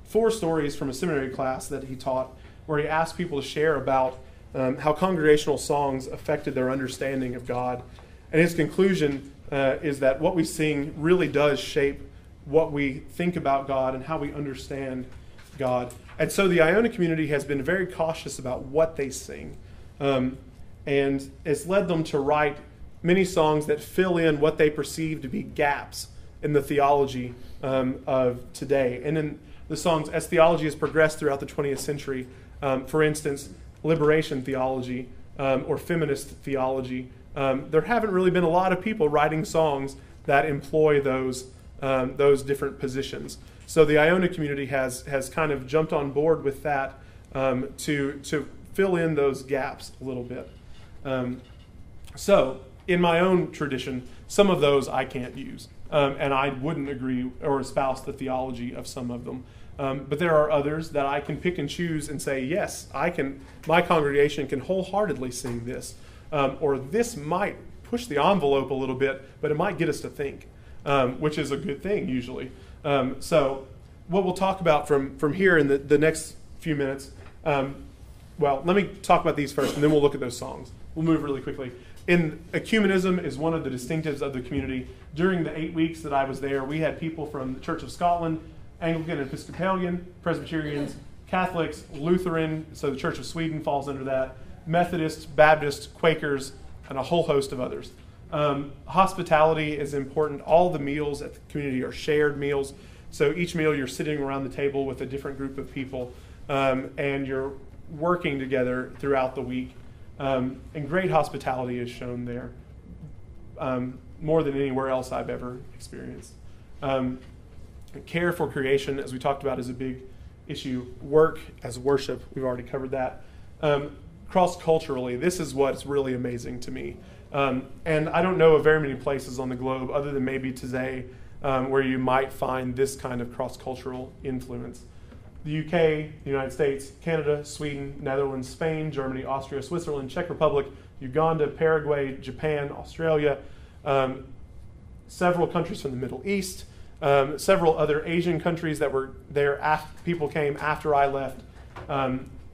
4 stories from a seminary class that he taught, where he asked people to share about how congregational songs affected their understanding of God. And his conclusion is that what we sing really does shape what we think about God and how we understand God. And so the Iona community has been very cautious about what they sing. And it's led them to write many songs that fill in what they perceive to be gaps in the theology of today. And in the songs, as theology has progressed throughout the 20th century, for instance, liberation theology or feminist theology, there haven't really been a lot of people writing songs that employ those different positions. So the Iona community has kind of jumped on board with that to fill in those gaps a little bit. So in my own tradition, some of those I can't use, and I wouldn't agree or espouse the theology of some of them. But there are others that I can pick and choose and say, yes, my congregation can wholeheartedly sing this, or this might push the envelope a little bit, but it might get us to think. Which is a good thing usually. So what we'll talk about from here in the next few minutes, well, let me talk about these first, and then we'll look at those songs. we'll move really quickly. Ecumenism is one of the distinctives of the community. During the 8 weeks that I was there, we had people from the Church of Scotland, Anglican and Episcopalian, Presbyterians, Catholics, Lutheran, so the Church of Sweden falls under that, Methodists, Baptists, Quakers, and a whole host of others. Hospitality is important. All the meals at the community are shared meals. So each meal you're sitting around the table with a different group of people, and you're working together throughout the week. And great hospitality is shown there, more than anywhere else I've ever experienced. Care for creation, as we talked about, is a big issue. Work as worship, we've already covered that. Cross-culturally, this is what's really amazing to me. And I don't know of very many places on the globe, other than maybe today, where you might find this kind of cross-cultural influence. The UK, the United States, Canada, Sweden, Netherlands, Spain, Germany, Austria, Switzerland, Czech Republic, Uganda, Paraguay, Japan, Australia, several countries from the Middle East, several other Asian countries that were there people came after I left.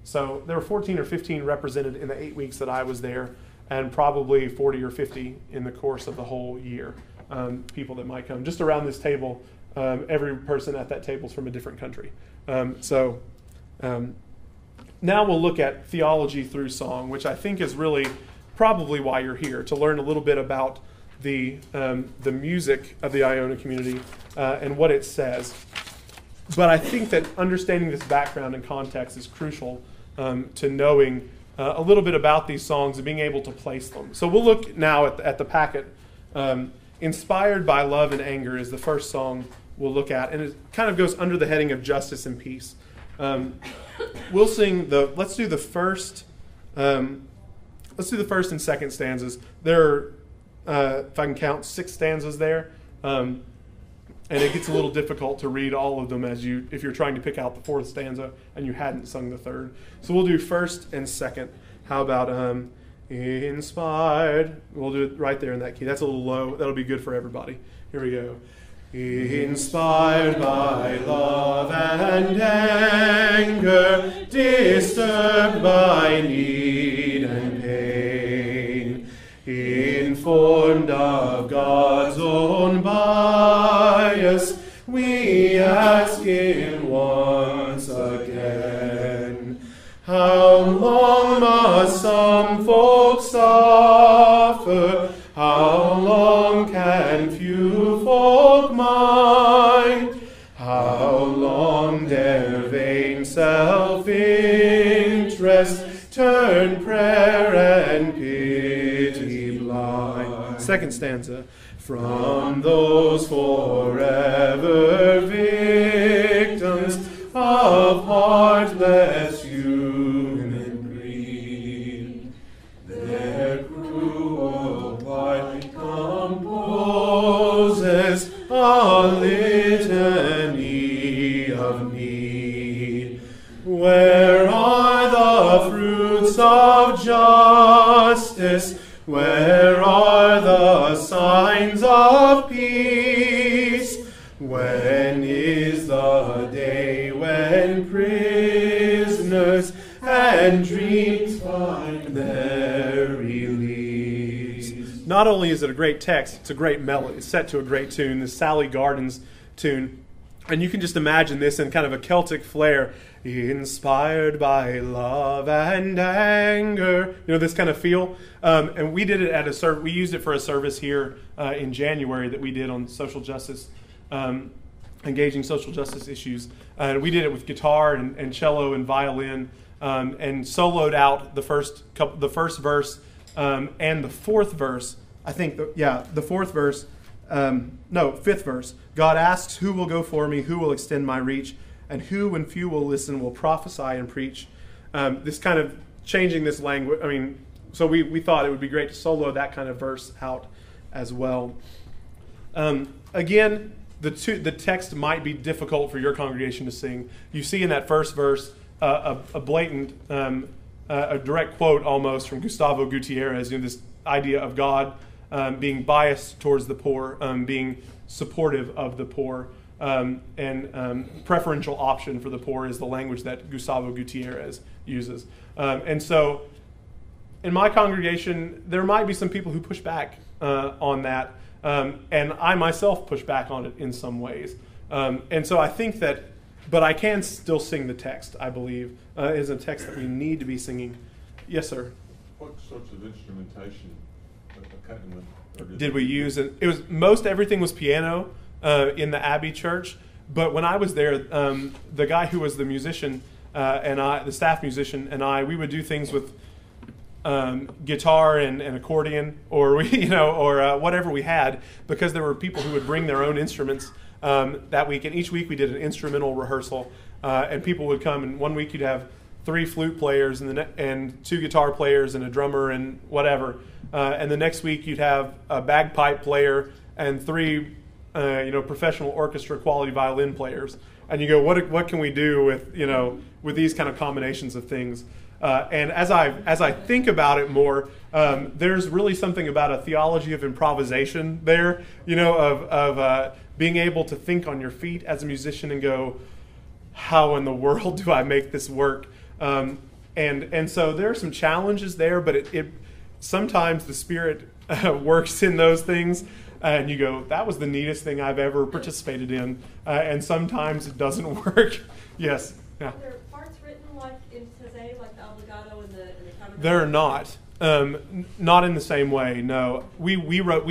So there were 14 or 15 represented in the 8 weeks that I was there, and probably 40 or 50 in the course of the whole year, people that might come. Just around this table, every person at that table is from a different country. Now we'll look at theology through song, which I think is really probably why you're here, to learn a little bit about the music of the Iona community and what it says. But I think that understanding this background and context is crucial to knowing a little bit about these songs and being able to place them. So we'll look now at the packet. Inspired by Love and Anger is the first song we'll look at, and it kind of goes under the heading of justice and peace. We'll sing let's do the first and second stanzas. There are, if I can count, 6 stanzas there, and it gets a little difficult to read all of them if you're trying to pick out the 4th stanza and you hadn't sung the 3rd. So we'll do first and second. How about inspired? We'll do it right there in that key. That's a little low. That'll be good for everybody. Here we go. Inspired by love and anger, disturbed by need and pain, informed of God's own bias, we ask Him once again, how long must some folks suffer? How long can few folk mind? How long dare vain self-interest turn prayer and pity blind? Second stanza. From those forever victims of heartless human greed, their cruel plight composes a litany of need. Where are the fruits of justice? Where are the signs of peace? When is the day when prisoners and dreams find their release? Not only is it a great text, it's a great melody. It's set to a great tune, the Sally Gardens tune. And you can just imagine this in kind of a Celtic flair. Inspired by love and anger. You know, this kind of feel. And we did it we used it for a service here in January that we did on social justice, engaging social justice issues. And we did it with guitar and cello and violin, and soloed out the first verse and the 4th verse. I think, the 4th verse. Fifth verse. God asks, who will go for me? Who will extend my reach? And who, when few will listen, will prophesy and preach. This kind of changing this language. I mean, so we thought it would be great to solo that kind of verse out as well. Again, the text might be difficult for your congregation to sing. You see in that first verse a blatant, a direct quote almost from Gustavo Gutierrez. This idea of God being biased towards the poor, being supportive of the poor, and preferential option for the poor is the language that Gustavo Gutierrez uses. And so in my congregation, there might be some people who push back on that, and I myself push back on it in some ways. And so I think that, but I can still sing the text, I believe, is a text that we need to be singing. Yes, sir? What sorts of instrumentation did we use? It was most everything was piano in the Abbey Church, but when I was there, the guy who was the musician and I, the staff musician, and I, we would do things with guitar and accordion, or whatever we had, because there were people who would bring their own instruments that week. And each week we did an instrumental rehearsal, and people would come. And one week you'd have 3 flute players and 2 guitar players and a drummer and whatever. And the next week you'd have a bagpipe player and 3 professional orchestra quality violin players. And you go, what can we do with these kind of combinations of things? And as I think about it more, there's really something about a theology of improvisation there, of being able to think on your feet as a musician and go, how in the world do I make this work? And so there are some challenges there, but it sometimes the Spirit works in those things, and you go, that was the neatest thing I've ever participated in. And sometimes it doesn't work. Yes. Yeah. Are there parts written like in Sensenig, like the obligato and the counterpoint? They're not. Not in the same way, no. We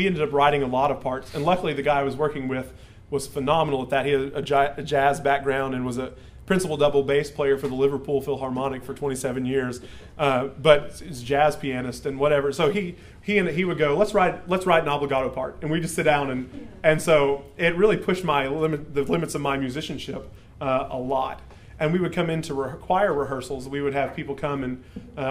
ended up writing a lot of parts, and luckily the guy I was working with was phenomenal at that. He had a jazz background and was a principal double bass player for the Liverpool Philharmonic for 27 years, but he's a jazz pianist and whatever. So he would go, let's write an obligato part, and we just sit down and so it really pushed the limits of my musicianship a lot. And we would come into choir rehearsals. We would have people come, and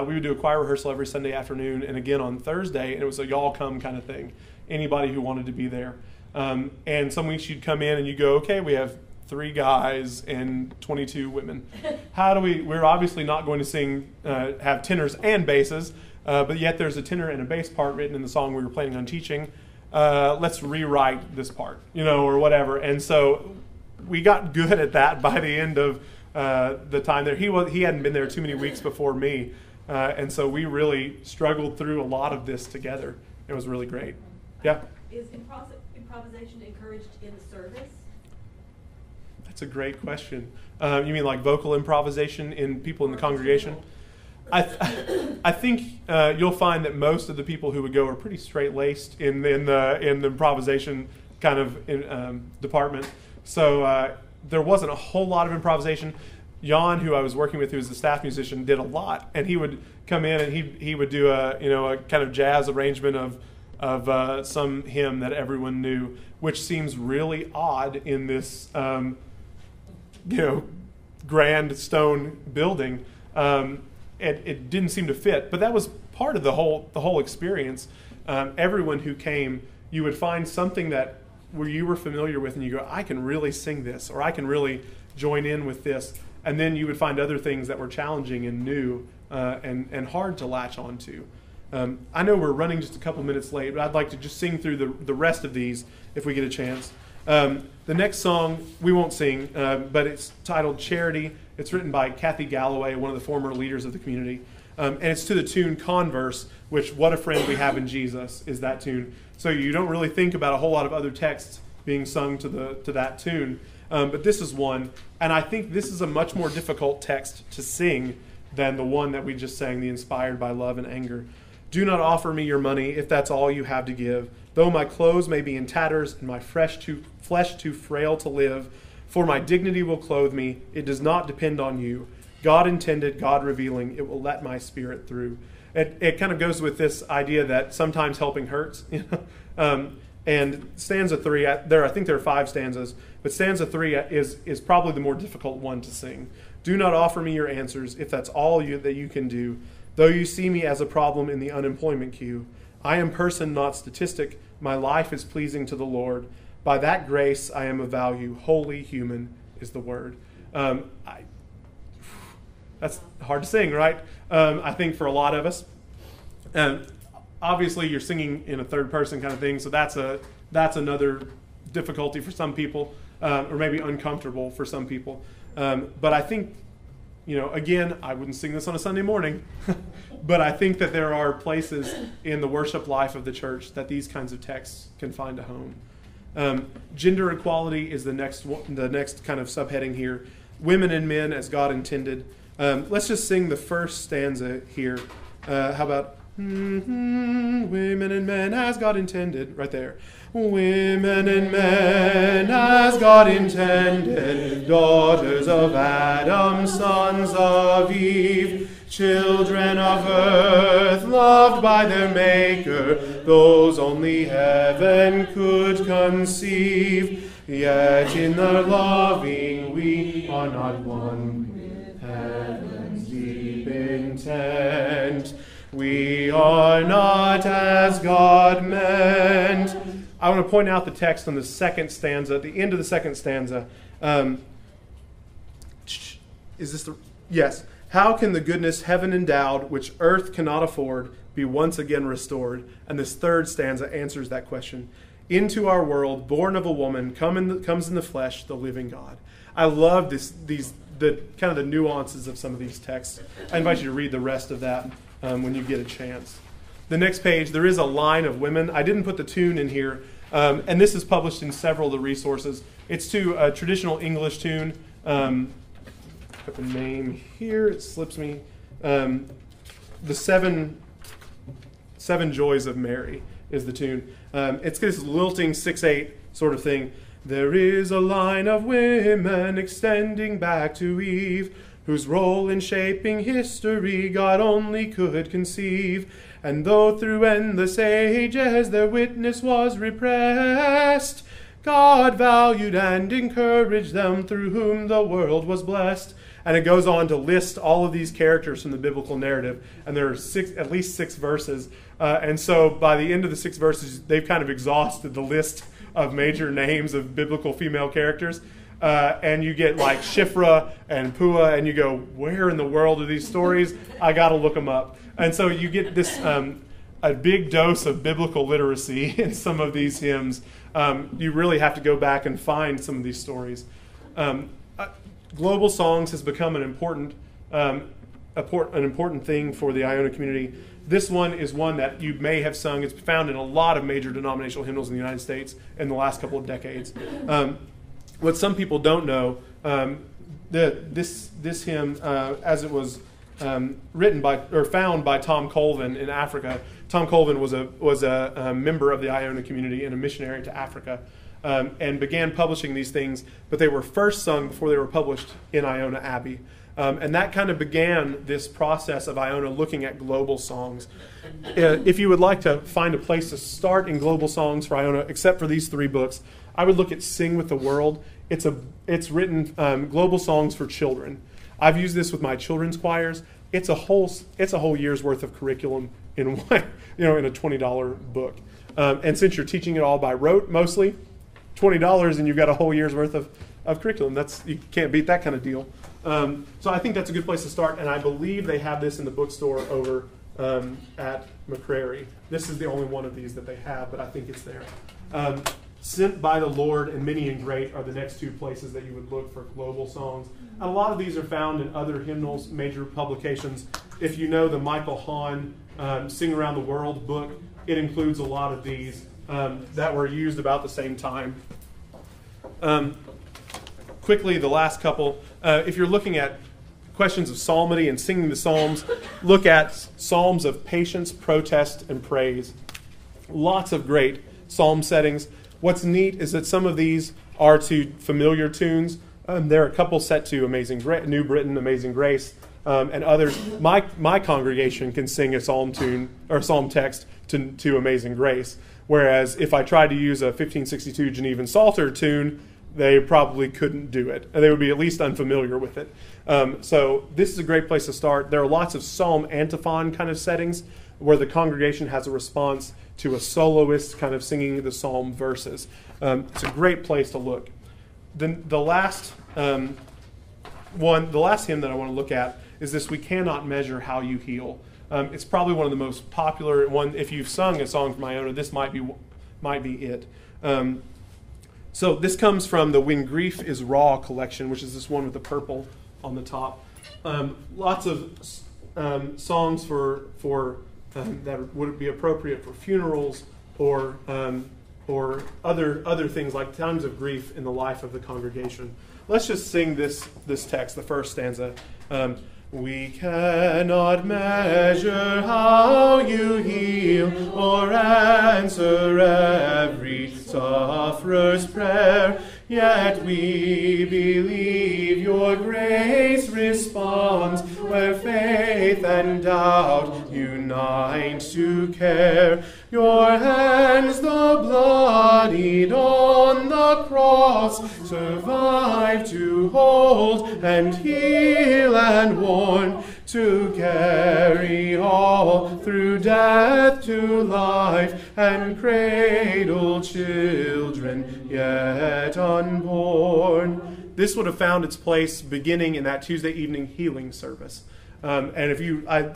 we would do a choir rehearsal every Sunday afternoon and again on Thursday, and it was a y'all come kind of thing. Anybody who wanted to be there. And some weeks you'd come in and you go, okay, we have 3 guys and 22 women. We're obviously not going to sing, have tenors and basses, but yet there's a tenor and a bass part written in the song we were planning on teaching. Let's rewrite this part, or whatever. And so we got good at that by the end of the time there. He hadn't been there too many weeks before me, and so we really struggled through a lot of this together. It was really great. Yeah? Is improvisation encouraged in the service? That's a great question. You mean like vocal improvisation in people in the congregation? I think you'll find that most of the people who would go are pretty straight-laced in the improvisation kind of department. So there wasn't a whole lot of improvisation. Jan, who I was working with, who was the staff musician, did a lot, and he would come in and he would do a kind of jazz arrangement of some hymn that everyone knew, which seems really odd in this grand stone building. It didn't seem to fit, but that was part of the whole experience. Everyone who came, you would find something that where you were familiar with, and you go, I can really sing this, or I can really join in with this. And then you would find other things that were challenging and new and hard to latch onto. I know we're running just a couple minutes late, but I'd like to just sing through the rest of these if we get a chance. The next song we won't sing, but it's titled Charity. It's written by Kathy Galloway, one of the former leaders of the community. And it's to the tune Converse, which What a Friend We Have in Jesus is that tune. So you don't really think about a whole lot of other texts being sung to that tune. But this is one, and I think this is a much more difficult text to sing than the one that we just sang, the Inspired by Love and Anger. Do not offer me your money if that's all you have to give, though my clothes may be in tatters and my flesh too frail to live, for my dignity will clothe me. It does not depend on you. God intended, God revealing, it will let my spirit through. It kind of goes with this idea that sometimes helping hurts. And stanza 3, I think there are 5 stanzas, but stanza 3 is probably the more difficult one to sing. Do not offer me your answers if that's all that you can do, though you see me as a problem in the unemployment queue. I am person, not statistic. My life is pleasing to the Lord. By that grace I am of value. Holy human is the word. That's hard to sing, right? I think for a lot of us. Obviously, you're singing in a third person kind of thing, so that's another difficulty for some people, or maybe uncomfortable for some people. But I think, again, I wouldn't sing this on a Sunday morning, But I think that there are places in the worship life of the church that these kinds of texts can find a home. Gender equality is the next kind of subheading here. Women and men as God intended. Let's just sing the first stanza here. How about women and men as God intended? Right there. Women and men as God intended, daughters of Adam, sons of Eve, children of earth, loved by their Maker, those only heaven could conceive. Yet in their loving we are not one with heaven's deep intent. We are not as God meant. I want to point out the text on the second stanza, at the end of the second stanza. Is this the... Yes. How can the goodness heaven endowed, which earth cannot afford, be once again restored? And this third stanza answers that question. Into our world, born of a woman, comes in the flesh, the living God. I love the kind of the nuances of some of these texts. I invite you to read the rest of that when you get a chance. The next page, there is a line of women. I didn't put the tune in here, and this is published in several of the resources. It's to a traditional English tune. Put the name here. It slips me. The seven Joys of Mary is the tune. It's this lilting 6/8 sort of thing. There is a line of women extending back to Eve, whose role in shaping history God only could conceive. And though through endless ages their witness was repressed, God valued and encouraged them, through whom the world was blessed. And it goes on to list all of these characters from the biblical narrative. And there are at least 6 verses. And so by the end of the 6 verses, they've kind of exhausted the list of major names of biblical female characters. And you get like Shiphrah and Puah, and you go, where in the world are these stories? I got to look them up. And so you get this a big dose of biblical literacy in some of these hymns. You really have to go back and find some of these stories. Global songs has become an important thing for the Iona community. This one is one that you may have sung. It's found in a lot of major denominational hymnals in the United States in the last couple of decades. What some people don't know, this hymn, as it was written by or found by Tom Colvin in Africa. Tom Colvin was a member of the Iona community and a missionary to Africa, and began publishing these things. But they were first sung before they were published in Iona Abbey. And that kind of began this process of Iona looking at global songs. If you would like to find a place to start in global songs for Iona, except for these 3 books, I would look at Sing with the World. It's written global songs for children. I've used this with my children's choirs. It's a whole year's worth of curriculum in one, in a $20 book. And since you're teaching it all by rote, mostly, $20 and you've got a whole year's worth of curriculum. You can't beat that kind of deal. So I think that's a good place to start, and I believe they have this in the bookstore over at McCrary. This is the only one of these that they have, but I think it's there. Sent by the Lord and Many and Great are the next 2 places that you would look for global songs. And a lot of these are found in other hymnals, major publications. If you know the Michael Hahn Sing Around the World book, it includes a lot of these that were used about the same time. Quickly, the last couple. If you're looking at questions of psalmody and singing the psalms, look at psalms of patience, protest, and praise. Lots of great psalm settings. What's neat is that some of these are to familiar tunes. There are a couple set to New Britain, Amazing Grace, and others. My congregation can sing a psalm tune or psalm text to Amazing Grace, whereas if I tried to use a 1562 Genevan Psalter tune, they probably couldn't do it. They would be at least unfamiliar with it. So this is a great place to start. There are lots of psalm antiphon kind of settings where the congregation has a response to a soloist kind of singing the psalm verses. It's a great place to look. The last hymn that I want to look at is this: We Cannot Measure How You Heal. It's probably one of the most popular one. If you've sung a song from Iona, this might be it. So this comes from the When Grief is Raw collection, which is this one with the purple on the top. Lots of songs for that would be appropriate for funerals or other things like times of grief in the life of the congregation. Let's just sing this text, the first stanza. We cannot measure how you heal or answer every sufferer's prayer, yet we believe your grace responds where faith and doubt unite to care. Your hands, the bloodied on the cross, survive to hold and heal and warn, to carry all through death to life and cradle children yet unborn. This would have found its place beginning in that Tuesday evening healing service. And if I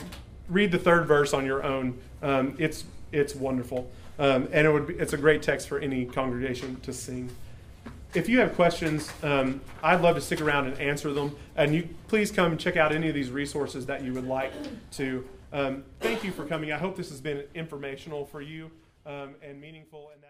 read the third verse on your own, it's wonderful. And it's a great text for any congregation to sing. If you have questions, I'd love to stick around and answer them. And you please come and check out any of these resources that you would like to. Thank you for coming. I hope this has been informational for you and meaningful. And that